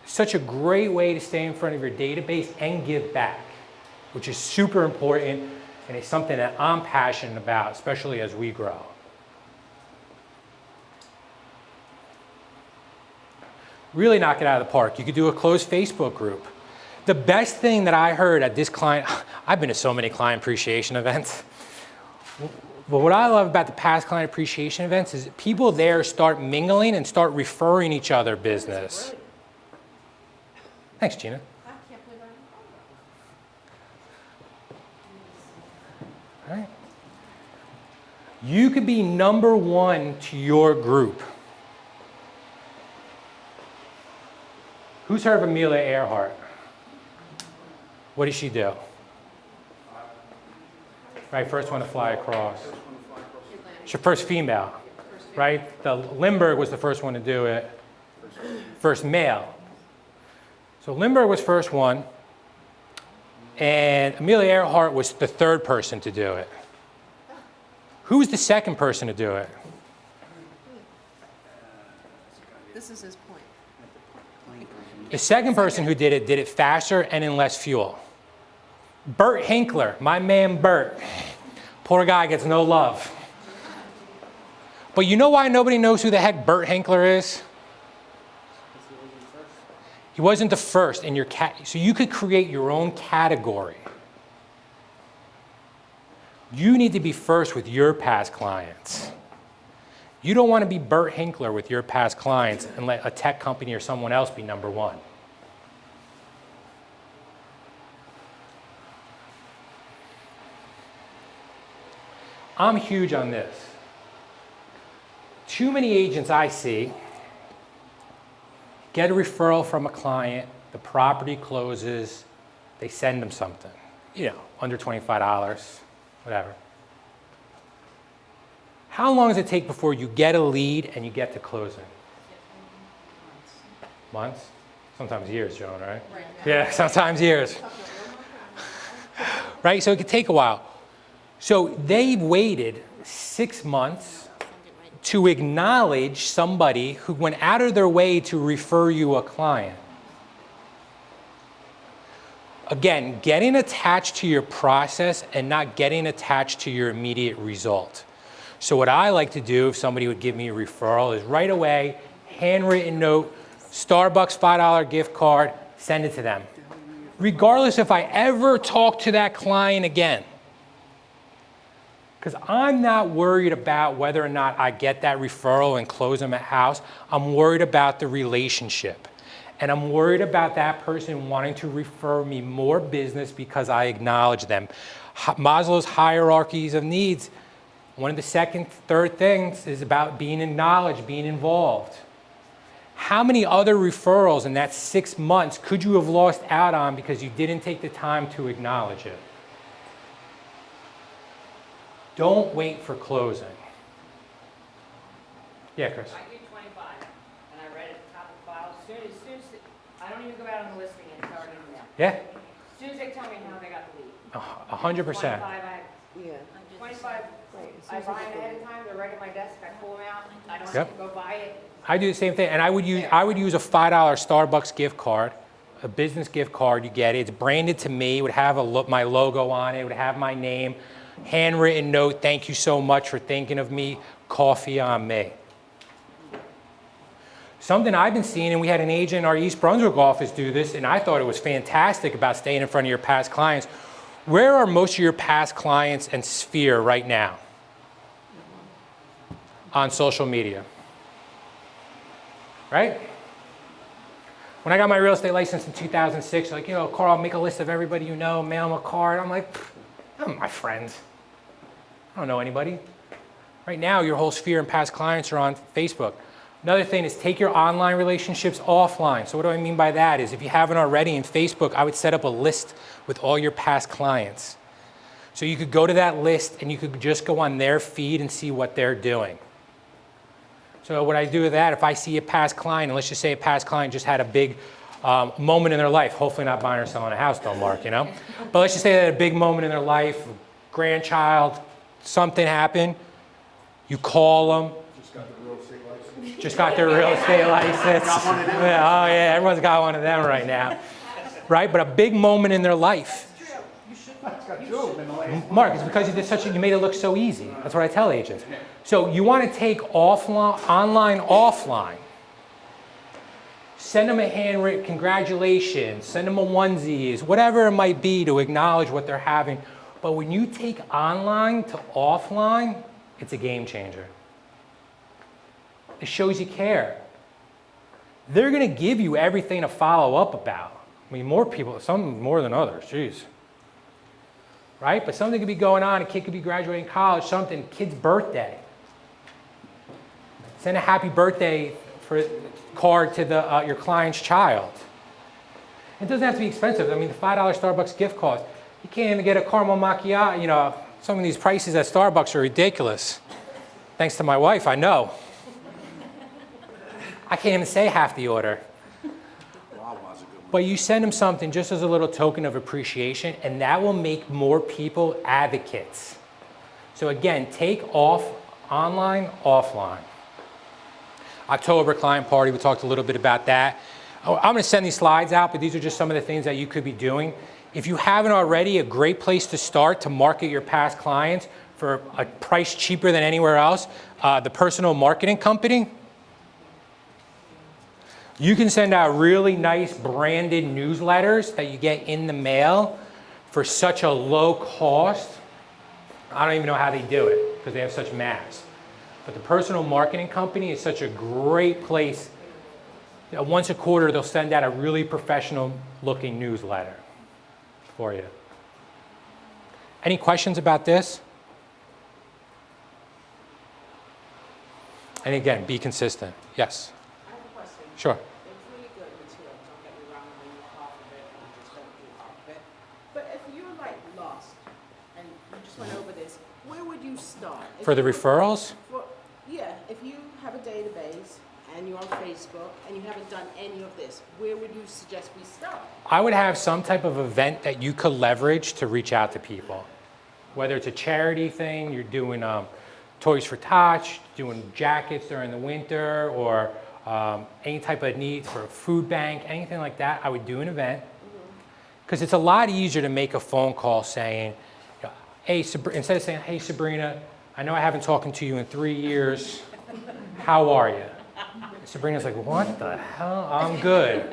Such a great way to stay in front of your database and give back, which is super important, and it's something that I'm passionate about, especially as we grow. Really knock it out of the park. You could do a closed Facebook group. The best thing that I heard at this client, I've been to so many client appreciation events, but what I love about the past client appreciation events is people there start mingling and start referring each other business. Thanks, Gina. I can't believe I All right. You could be number one to your group. Who's heard of Amelia Earhart? What did she do? Right, first one to fly across. She's the first female, right? The Lindbergh was the first one to do it. First male. So Lindbergh was first one, and Amelia Earhart was the third person to do it. Who was the second person to do it? This is his point. The second person who did it faster and in less fuel. Bert Hinkler, my man Bert. Poor guy gets no love. But you know why nobody knows who the heck Bert Hinkler is? He wasn't the first in your so you could create your own category. You need to be first with your past clients. You don't want to be Bert Hinkler with your past clients and let a tech company or someone else be number one. I'm huge on this. Too many agents I see get a referral from a client, the property closes, they send them something, under $25, whatever. How long does it take before you get a lead and you get to closing? Months? Sometimes years, Joan, right? Yeah, sometimes years. Right, so it could take a while. So they waited 6 months to acknowledge somebody who went out of their way to refer you a client. Again, getting attached to your process and not getting attached to your immediate result. So what I like to do if somebody would give me a referral is right away, handwritten note, Starbucks $5 gift card, send it to them. Regardless if I ever talk to that client again. Because I'm not worried about whether or not I get that referral and close them at house. I'm worried about the relationship. And I'm worried about that person wanting to refer me more business because I acknowledge them. Maslow's hierarchies of needs, one of the second, third things is about being acknowledged, being involved. How many other referrals in that 6 months could you have lost out on because you didn't take the time to acknowledge it? Don't wait for closing. Yeah, Chris. I do 25, and I read at the top of the file. As soon as I don't even go out on the listing, and it's already in there. Yeah, As soon as they tell me how they got the lead. 100%. 25, Yeah. 25, I buy them ahead of time, they're right at my desk, I pull them out, I don't have Yep. to go buy it. I do the same thing, and I would use a $5 Starbucks gift card, a business gift card. You get it. It's branded to me. It would have my logo on it. It would have my name, handwritten note. Thank you so much for thinking of me. Coffee on me. Something I've been seeing, and we had an agent in our East Brunswick office do this, and I thought it was fantastic about staying in front of your past clients. Where are most of your past clients and sphere right now? On social media. Right? When I got my real estate license in 2006, like, Carl, make a list of everybody you know, mail them a card. I'm like, I'm my friends. I don't know anybody. Right now, your whole sphere and past clients are on Facebook. Another thing is take your online relationships offline. So what do I mean by that is if you haven't already in Facebook, I would set up a list with all your past clients. So you could go to that list and you could just go on their feed and see what they're doing. So what I do with that, if I see a past client, and let's just say a past client just had a big moment in their life, hopefully not buying or selling a house, though, Mark, But let's just say they had a big moment in their life, grandchild, something happened, you call them. Just got their real estate license. Got one of them. Yeah, oh yeah, everyone's got one of them right now. Right, but a big moment in their life. It's got two of them in the last. Mark, it's because you made it look so easy. That's what I tell agents. So you want to take online, offline. Send them a handwritten congratulations, send them a onesies, whatever it might be to acknowledge what they're having. But when you take online to offline, it's a game changer. It shows you care. They're going to give you everything to follow up about. I mean, more people, some more than others, jeez. right? But something could be going on, a kid could be graduating college, something, kid's birthday. Send a happy birthday card to your client's child. It doesn't have to be expensive. I mean, the $5 Starbucks gift card, you can't even get a caramel macchiato. You know, some of these prices at Starbucks are ridiculous. Thanks to my wife, I know. I can't even say half the order. But you send them something just as a little token of appreciation, and that will make more people advocates. So again, take off online, offline. October client party, we talked a little bit about that. I'm going to send these slides out, but these are just some of the things that you could be doing. If you haven't already, a great place to start to market your past clients for a price cheaper than anywhere else, the Personal Marketing Company. You can send out really nice branded newsletters that you get in the mail for such a low cost. I don't even know how they do it because they have such mass. But the Personal Marketing Company is such a great place. Once a quarter, they'll send out a really professional looking newsletter for you. Any questions about this? And again, be consistent. Yes? I have a question. Sure. It's really good material, don't get me wrong, when you're off of it, you just don't do off of it. But if you're like lost, and you just went over this, where would you start? If For the you- referrals? Yeah, if you have a database, and you're on Facebook, and you haven't done any of this, where would you suggest we start? I would have some type of event that you could leverage to reach out to people. Whether it's a charity thing, you're doing Toys for Tots, doing jackets during the winter, or any type of need for a food bank, anything like that, I would do an event. Because it's a lot easier to make a phone call saying, hey, instead of saying, hey, Sabrina, I know I haven't talked to you in 3 years. How are you? Sabrina's like, what the hell? I'm good.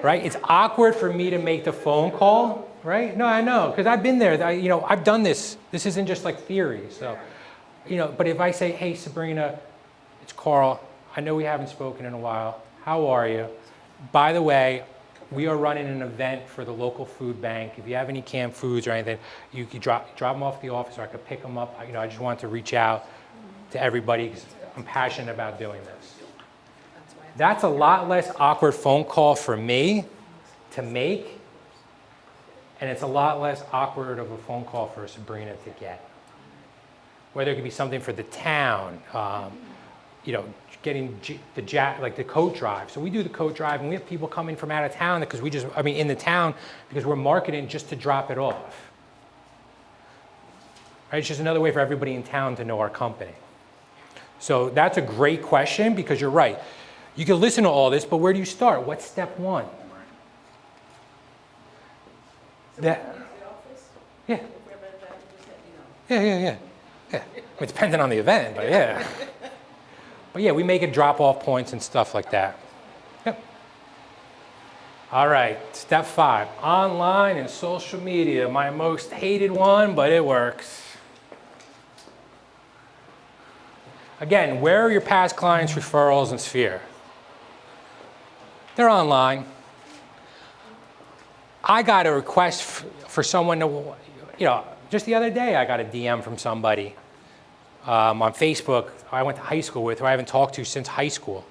Right? It's awkward for me to make the phone call, right? No, I know, because I've been there. I've done this. This isn't just like theory. So, but if I say, hey, Sabrina, it's Carl. I know we haven't spoken in a while. How are you? By the way, we are running an event for the local food bank. If you have any canned foods or anything, you can drop them off at the office, or I could pick them up. I just want to reach out to everybody because I'm passionate about doing this. That's a lot less awkward phone call for me to make, and it's a lot less awkward of a phone call for Sabrina to get. Whether it could be something for the town, getting the coat drive. So we do the coat drive, and we have people coming from out of town because in the town because we're marketing just to drop it off. Right? It's just another way for everybody in town to know our company. So that's a great question because you're right. You can listen to all this, but where do you start? What's step one? Yeah. Yeah. Yeah. It's dependent on the event, but yeah. But yeah, we make it drop-off points and stuff like that. Yep. All right, step 5, online and social media. My most hated one, but it works. Again, where are your past clients' referrals and sphere? They're online. I got a request for someone to, just the other day I got a DM from somebody on Facebook I went to high school with, who I haven't talked to since high school,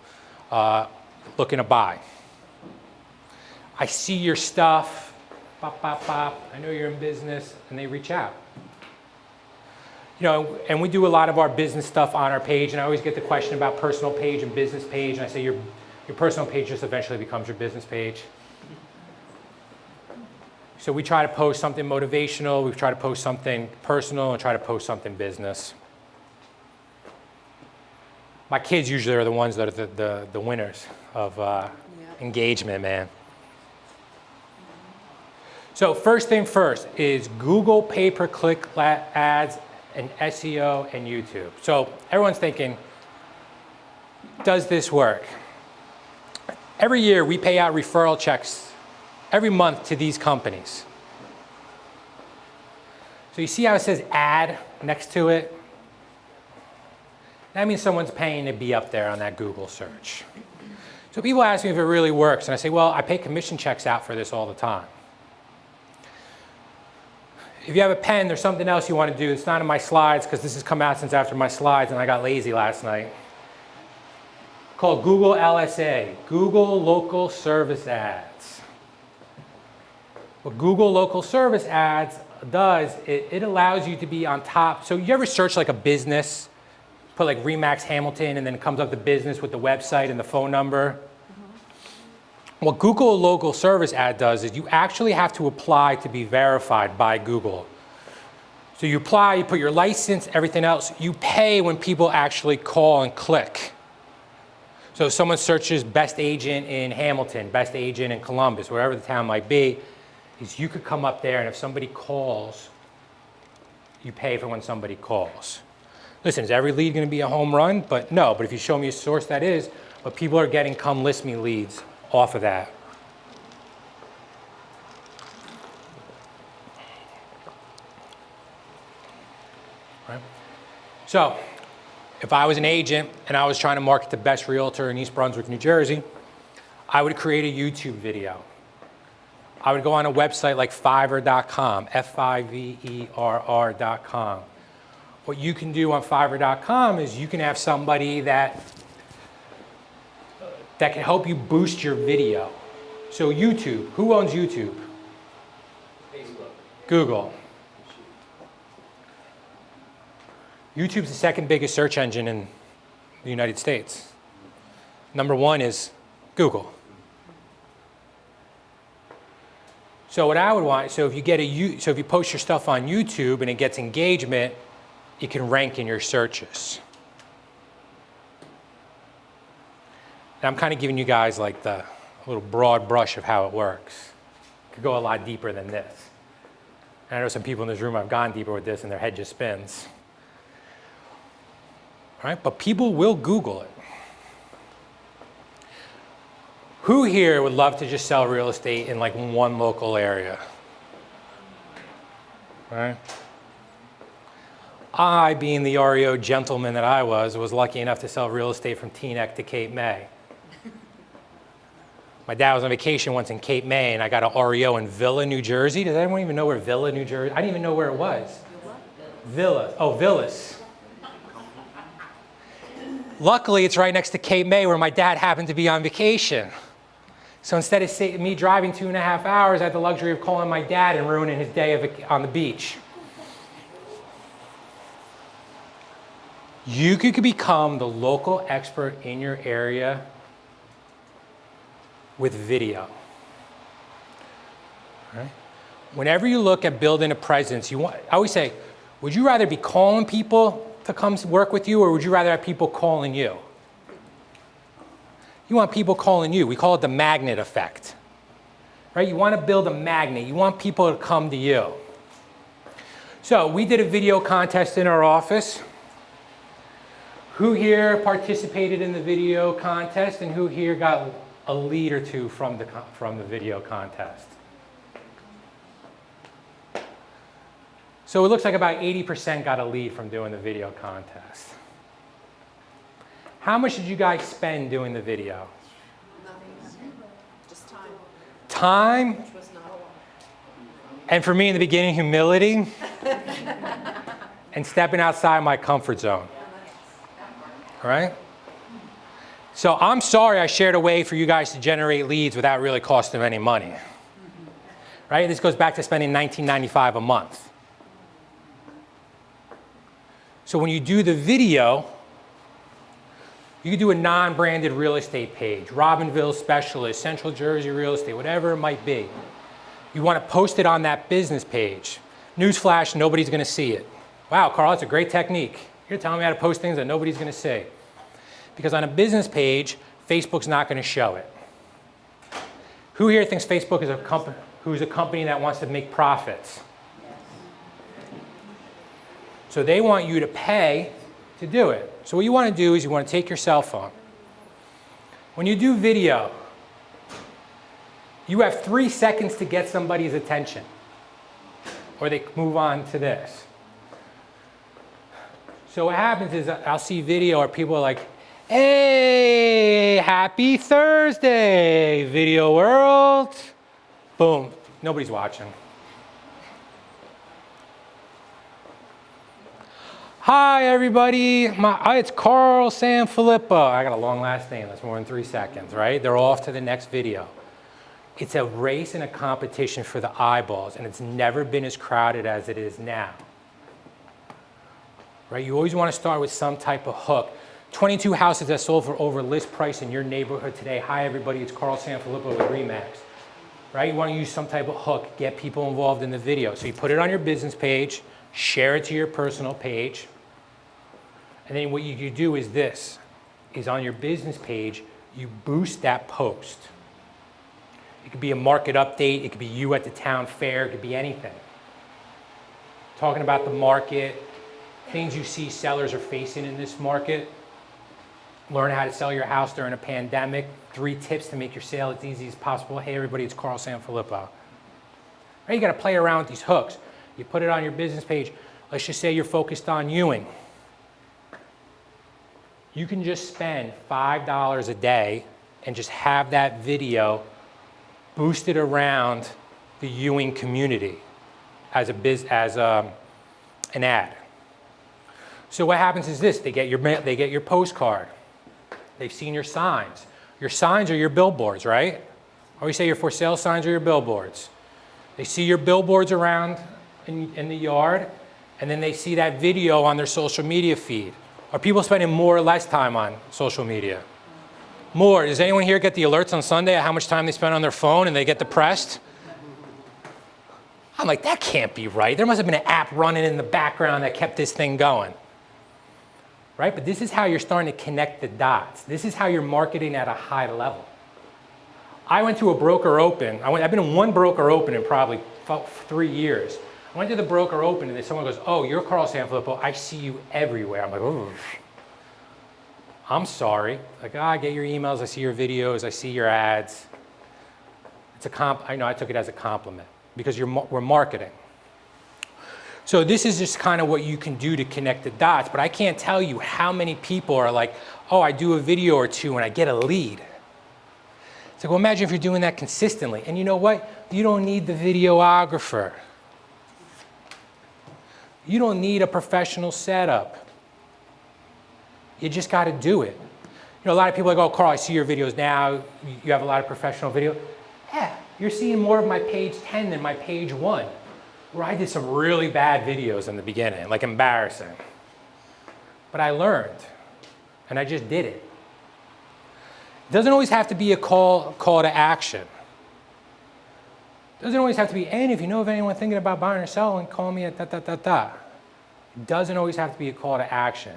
looking to buy. I see your stuff, bop, bop, bop, I know you're in business, and they reach out. And we do a lot of our business stuff on our page, and I always get the question about personal page and business page, and I say your personal page just eventually becomes your business page. So we try to post something motivational, we try to post something personal, and try to post something business. My kids usually are the ones that are the winners of engagement, man. So first thing first is Google pay-per-click ads and SEO and YouTube. So everyone's thinking, does this work? Every year we pay out referral checks every month to these companies. So you see how it says ad next to it? That means someone's paying to be up there on that Google search. So people ask me if it really works, and I say, well, I pay commission checks out for this all the time. If you have a pen, there's something else you want to do. It's not in my slides because this has come out since after my slides and I got lazy last night. Called Google LSA, Google Local Service Ads. What Google Local Service Ads does, it allows you to be on top. So you ever search like a business, put like Remax Hamilton, and then it comes up the business with the website and the phone number? What Google Local Service Ad does is you actually have to apply to be verified by Google. So you apply, you put your license, everything else. You pay when people actually call and click. So if someone searches best agent in Hamilton, best agent in Columbus, wherever the town might be, is you could come up there, and if somebody calls, you pay for when somebody calls. Listen, is every lead going to be a home run? But no, but if you show me a source that is, but people are getting come list me leads off of that. Right? So, if I was an agent and I was trying to market the best realtor in East Brunswick, New Jersey, I would create a YouTube video. I would go on a website like Fiverr.com, Fiverr.com. What you can do on Fiverr.com is you can have somebody that can help you boost your video. So YouTube, who owns YouTube? Facebook. Google. YouTube's the second biggest search engine in the United States. Number one is Google. So what I would want, so if you post your stuff on YouTube and it gets engagement, it can rank in your searches. And I'm kind of giving you guys like a little broad brush of how it works. It could go a lot deeper than this. And I know some people in this room have gone deeper with this and their head just spins. All right, but people will Google it. Who here would love to just sell real estate in like one local area? All right. I, being the REO gentleman that I was lucky enough to sell real estate from Teaneck to Cape May. My dad was on vacation once in Cape May, and I got an REO in Villa, New Jersey. Does anyone even know where Villa, New Jersey? I didn't even know where it was. Villa. Oh, Villas. Luckily, it's right next to Cape May, where my dad happened to be on vacation. So instead of me driving 2.5 hours, I had the luxury of calling my dad and ruining his day on the beach. You could become the local expert in your area with video. Right? Whenever you look at building a presence, I always say, would you rather be calling people to come work with you, or would you rather have people calling you? You want people calling you. We call it the magnet effect. Right? You want to build a magnet. You want people to come to you. So we did a video contest in our office. Who here participated in the video contest, and who here got a lead or two from the video contest? So it looks like about 80% got a lead from doing the video contest. How much did you guys spend doing the video? Nothing, just time, Time, which was not a lot. and for me in the beginning, humility, and stepping outside my comfort zone. All right? So I'm sorry I shared a way for you guys to generate leads without really costing them any money. Right? This goes back to spending $19.95 a month. So when you do the video, you can do a non-branded real estate page, Robinville Specialist, Central Jersey Real Estate, whatever it might be. You want to post it on that business page. Newsflash, nobody's going to see it. Wow, Carl, that's a great technique. You're telling me how to post things that nobody's going to see. Because on a business page, Facebook's not going to show it. Who here thinks Facebook is a company that wants to make profits? So they want you to pay to do it. So what you want to do is you want to take your cell phone. When you do video, you have 3 seconds to get somebody's attention, or they move on to this. So what happens is I'll see video where people are like, hey, happy Thursday, video world. Boom, nobody's watching. Hi, everybody. It's Carl Sanfilippo. I got a long last name. That's more than 3 seconds, right? They're off to the next video. It's a race and a competition for the eyeballs, and it's never been as crowded as it is now. Right? You always want to start with some type of hook. 22 houses that sold for over list price in your neighborhood today. Hi, everybody. It's Carl Sanfilippo with RE/MAX. Right? You want to use some type of hook, get people involved in the video. So you put it on your business page, share it to your personal page, and then what you do is this, is on your business page, you boost that post. It could be a market update, it could be you at the town fair, it could be anything. Talking about the market, things you see sellers are facing in this market. Learn how to sell your house during a pandemic. 3 tips to make your sale as easy as possible. Hey everybody, it's Carl Sanfilippo. Right, you gotta play around with these hooks. You put it on your business page. Let's just say you're focused on Ewing. You can just spend $5 a day and just have that video boosted around the Ewing community as an ad. So what happens is this, they get your postcard. They've seen your signs. Your signs are your billboards, right? Or we say your for sale signs are your billboards. They see your billboards around in the yard, and then they see that video on their social media feed. Are people spending more or less time on social media? More. Does anyone here get the alerts on Sunday of how much time they spend on their phone and they get depressed? I'm like, that can't be right. There must have been an app running in the background that kept this thing going. Right? But this is how you're starting to connect the dots. This is how you're marketing at a high level. I went to a broker open. I've been in one broker open in probably 3 years. I went to the broker open and then someone goes, oh, you're Carl Sanfilippo. I see you everywhere. I'm like, oh, I'm sorry. Like, I get your emails. I see your videos. I see your ads. It's I know I took it as a compliment because we're marketing. So this is just kind of what you can do to connect the dots, but I can't tell you how many people are like, oh, I do a video or 2 and I get a lead. It's like, well, imagine if you're doing that consistently. And you know what? You don't need the videographer. You don't need a professional setup. You just got to do it. You know, a lot of people are like, oh, Carl, I see your videos now. You have a lot of professional video. Yeah, you're seeing more of my page 10 than my page 1. Where I did some really bad videos in the beginning, like embarrassing. But I learned, and I just did it. It doesn't always have to be a call to action. It doesn't always have to be, and if you know of anyone thinking about buying or selling, call me at da. It doesn't always have to be a call to action.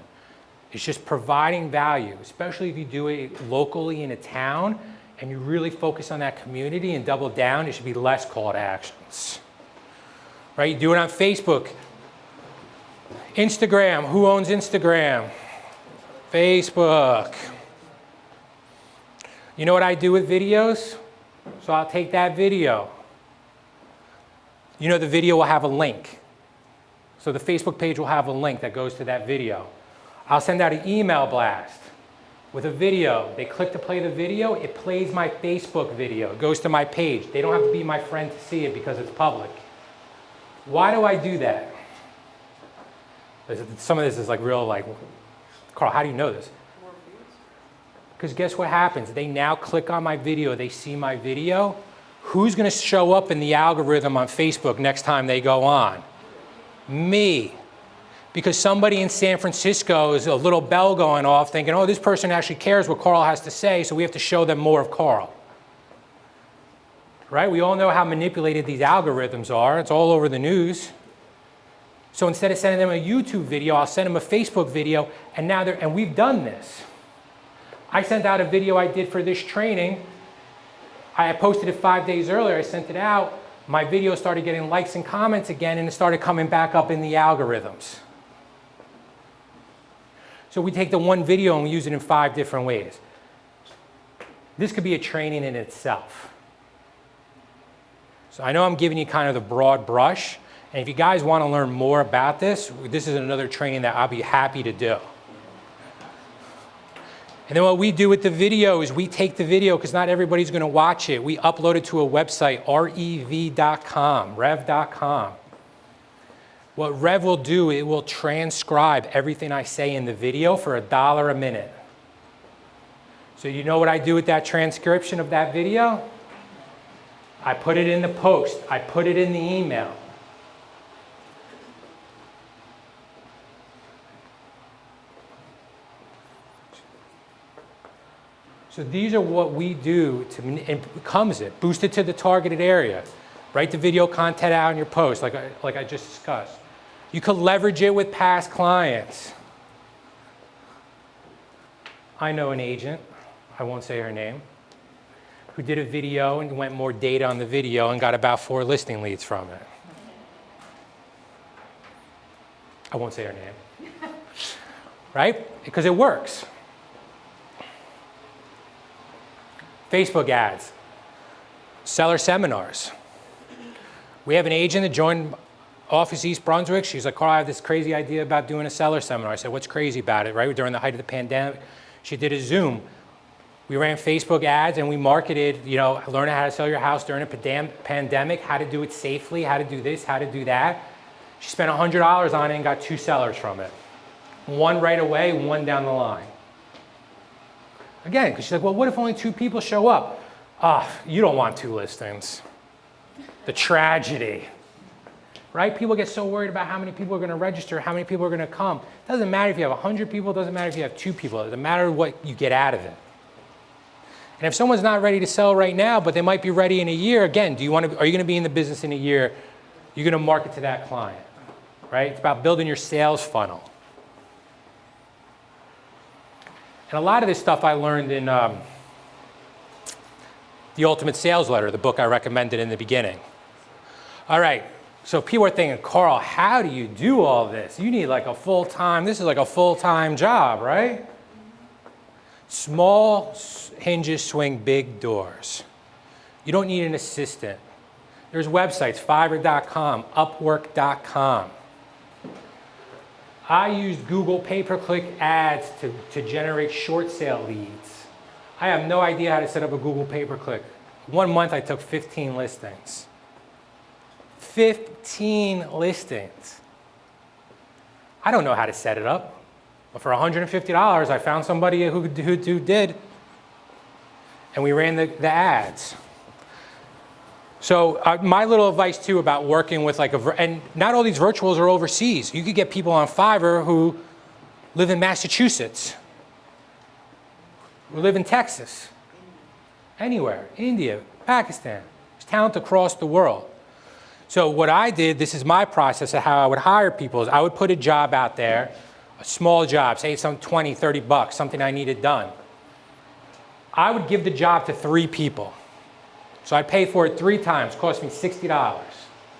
It's just providing value, especially if you do it locally in a town, and you really focus on that community and double down, it should be less call to actions. Right? You do it on Facebook. Instagram. Who owns Instagram? Facebook. You know what I do with videos? So I'll take that video. You know the video will have a link. So the Facebook page will have a link that goes to that video. I'll send out an email blast with a video. They click to play the video. It plays my Facebook video. It goes to my page. They don't have to be my friend to see it because it's public. Why do I do that? Some of this is like real, like, Carl, how do you know this? Because guess what happens? They now click on my video, they see my video. Who's going to show up in the algorithm on Facebook next time they go on? Me. Because somebody in San Francisco is a little bell going off thinking, oh, this person actually cares what Carl has to say, so we have to show them more of Carl. Right? We all know how manipulated these algorithms are. It's all over the news. So instead of sending them a YouTube video, I'll send them a Facebook video, and now and we've done this. I sent out a video I did for this training. I posted it 5 days earlier. I sent it out. My video started getting likes and comments again, and it started coming back up in the algorithms. So we take the one video and we use it in 5 different ways. This could be a training in itself. So I know I'm giving you kind of the broad brush, and if you guys want to learn more about this, this is another training that I'll be happy to do. And then what we do with the video is we take the video, because not everybody's going to watch it. We upload it to a website, rev.com. What Rev will do, it will transcribe everything I say in the video for $1 a minute. So you know what I do with that transcription of that video? I put it in the post. I put it in the email. So these are what we do to, it becomes it. Boost it to the targeted area. Write the video content out in your post, like I just discussed. You could leverage it with past clients. I know an agent, I won't say her name, who did a video and went more data on the video and got about 4 listing leads from it. I won't say her name. Right? Because it works. Facebook ads, seller seminars. We have an agent that joined Office East Brunswick. She's like, Carl, I have this crazy idea about doing a seller seminar. I said, what's crazy about it, right? During the height of the pandemic, she did a Zoom. We ran Facebook ads and we marketed, learn how to sell your house during a pandemic, how to do it safely, how to do this, how to do that. She spent $100 on it and got 2 sellers from it. 1 right away, 1 down the line. Again, because she's like, well, what if only 2 people show up? You don't want 2 listings. The tragedy, right? People get so worried about how many people are going to register, how many people are going to come. It doesn't matter if you have 100 people, it doesn't matter if you have 2 people. It doesn't matter what you get out of it. And if someone's not ready to sell right now, but they might be ready in a year, again, are you going to be in the business in a year? You're going to market to that client, right? It's about building your sales funnel. And a lot of this stuff I learned in The Ultimate Sales Letter, the book I recommended in the beginning. All right, so people are thinking, Carl, how do you do all this? You need like a full-time, this is like a full-time job, right? Small hinges swing big doors. You don't need an assistant. There's websites, Fiverr.com, Upwork.com. I used Google pay-per-click ads to generate short sale leads. I have no idea how to set up a Google pay-per-click. 1 month I took 15 listings. 15 listings. I don't know how to set it up. But for $150, I found somebody who did, and we ran the ads. So my little advice too about working with and not all these virtuals are overseas. You could get people on Fiverr who live in Massachusetts, who live in Texas, anywhere, India, Pakistan. There's talent across the world. So what I did, this is my process of how I would hire people, is I would put a job out there, a small job, say some 20, 30 bucks, something I needed done. I would give the job to 3 people. So I'd pay for it 3 times, cost me $60. I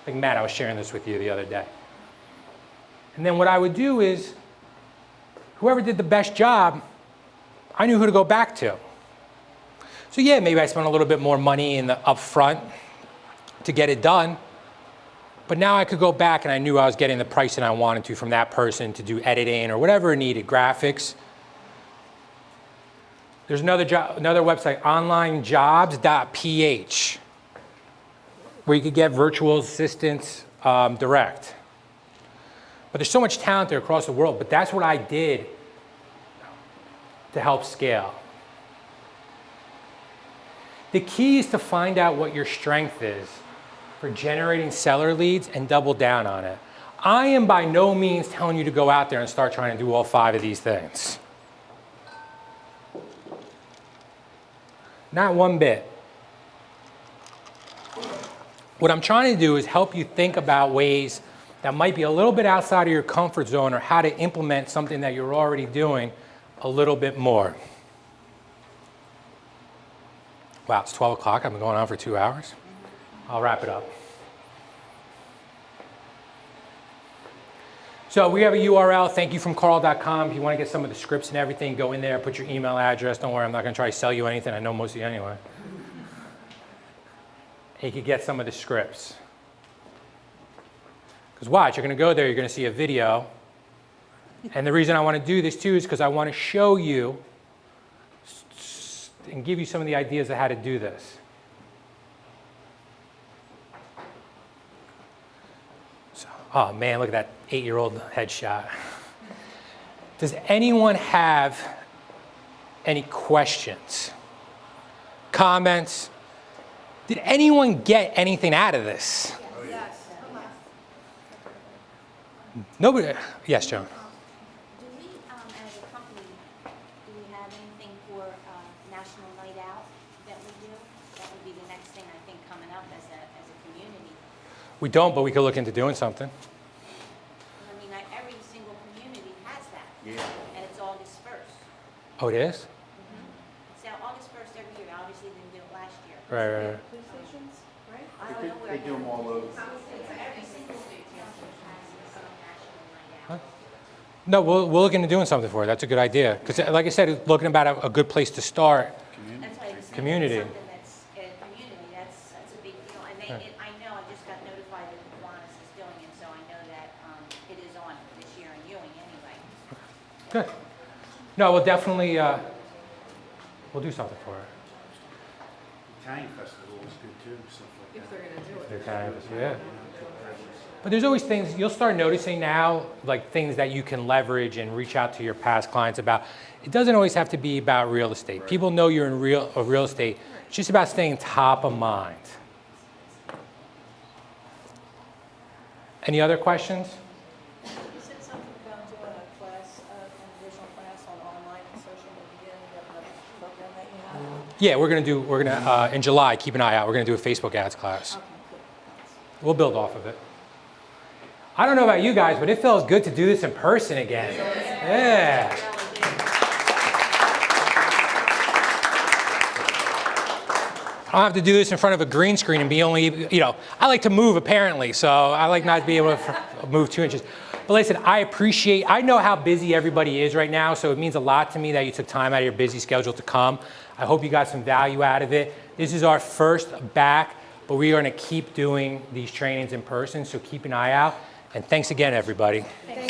think Matt, I was sharing this with you the other day. And then what I would do is, whoever did the best job, I knew who to go back to. So yeah, maybe I spent a little bit more money in the upfront to get it done, but now I could go back and I knew I was getting the pricing I wanted to from that person to do editing or whatever it needed, graphics. There's another website, onlinejobs.ph, where you could get virtual assistants direct. But there's so much talent there across the world, but that's what I did to help scale. The key is to find out what your strength is for generating seller leads and double down on it. I am by no means telling you to go out there and start trying to do all 5 of these things. Not one bit. What I'm trying to do is help you think about ways that might be a little bit outside of your comfort zone, or how to implement something that you're already doing a little bit more. Wow, it's 12 o'clock. I've been going on for 2 hours. I'll wrap it up. So we have a URL, thankyouFromCarl.com. If you want to get some of the scripts and everything, go in there, put your email address. Don't worry, I'm not going to try to sell you anything. I know most of you anyway. And you can get some of the scripts. Because watch, you're going to go there, you're going to see a video. And the reason I want to do this too is because I want to show you and give you some of the ideas of how to do this. So Oh man, look at that 8-year-old headshot. Does anyone have any questions? Comments? Did anyone get anything out of this? Yes. Nobody? Yes, Joan. Do we, as a company, do we have anything for National Night Out that we do? That would be the next thing, I think, coming up as a community. We don't, but we could look into doing something. I mean, every single community has that. And it's August 1st. Oh, it is? So August 1st every year, obviously they didn't do it last year. Right. Police stations, right? I don't know where. They do them all over. Every single state has some National Night Out. No, we'll look into doing something for it. That's a good idea. Because like I said, looking about a good place to start. That's why I was saying Community. something that's a community, that's a big deal. And I know, I just got notified that Kiwanis is doing it, so I know that it is on this year in Ewing anyway. Good. No, we'll definitely, we'll do something for it. Italian festival is good too, stuff like If that. they're gonna do it. Yeah. But there's always things, you'll start noticing now, like things that you can leverage and reach out to your past clients about. It doesn't always have to be about real estate. People know you're in real estate. It's just about staying top of mind. Any other questions? You said something about doing a class, an additional class on online and social media, and you have another program that you have? Yeah, we're gonna, in July, keep an eye out. We're gonna do a Facebook ads class. Okay, cool. We'll build off of it. I don't know about you guys, but it feels good to do this in person again. Yeah. I don't have to do this in front of a green screen and be only, I like to move apparently, so I like not to be able to move 2 inches. But listen, I know how busy everybody is right now, so it means a lot to me that you took time out of your busy schedule to come. I hope you got some value out of it. This is our first back, but we are going to keep doing these trainings in person, so keep an eye out. And thanks again, everybody. Thank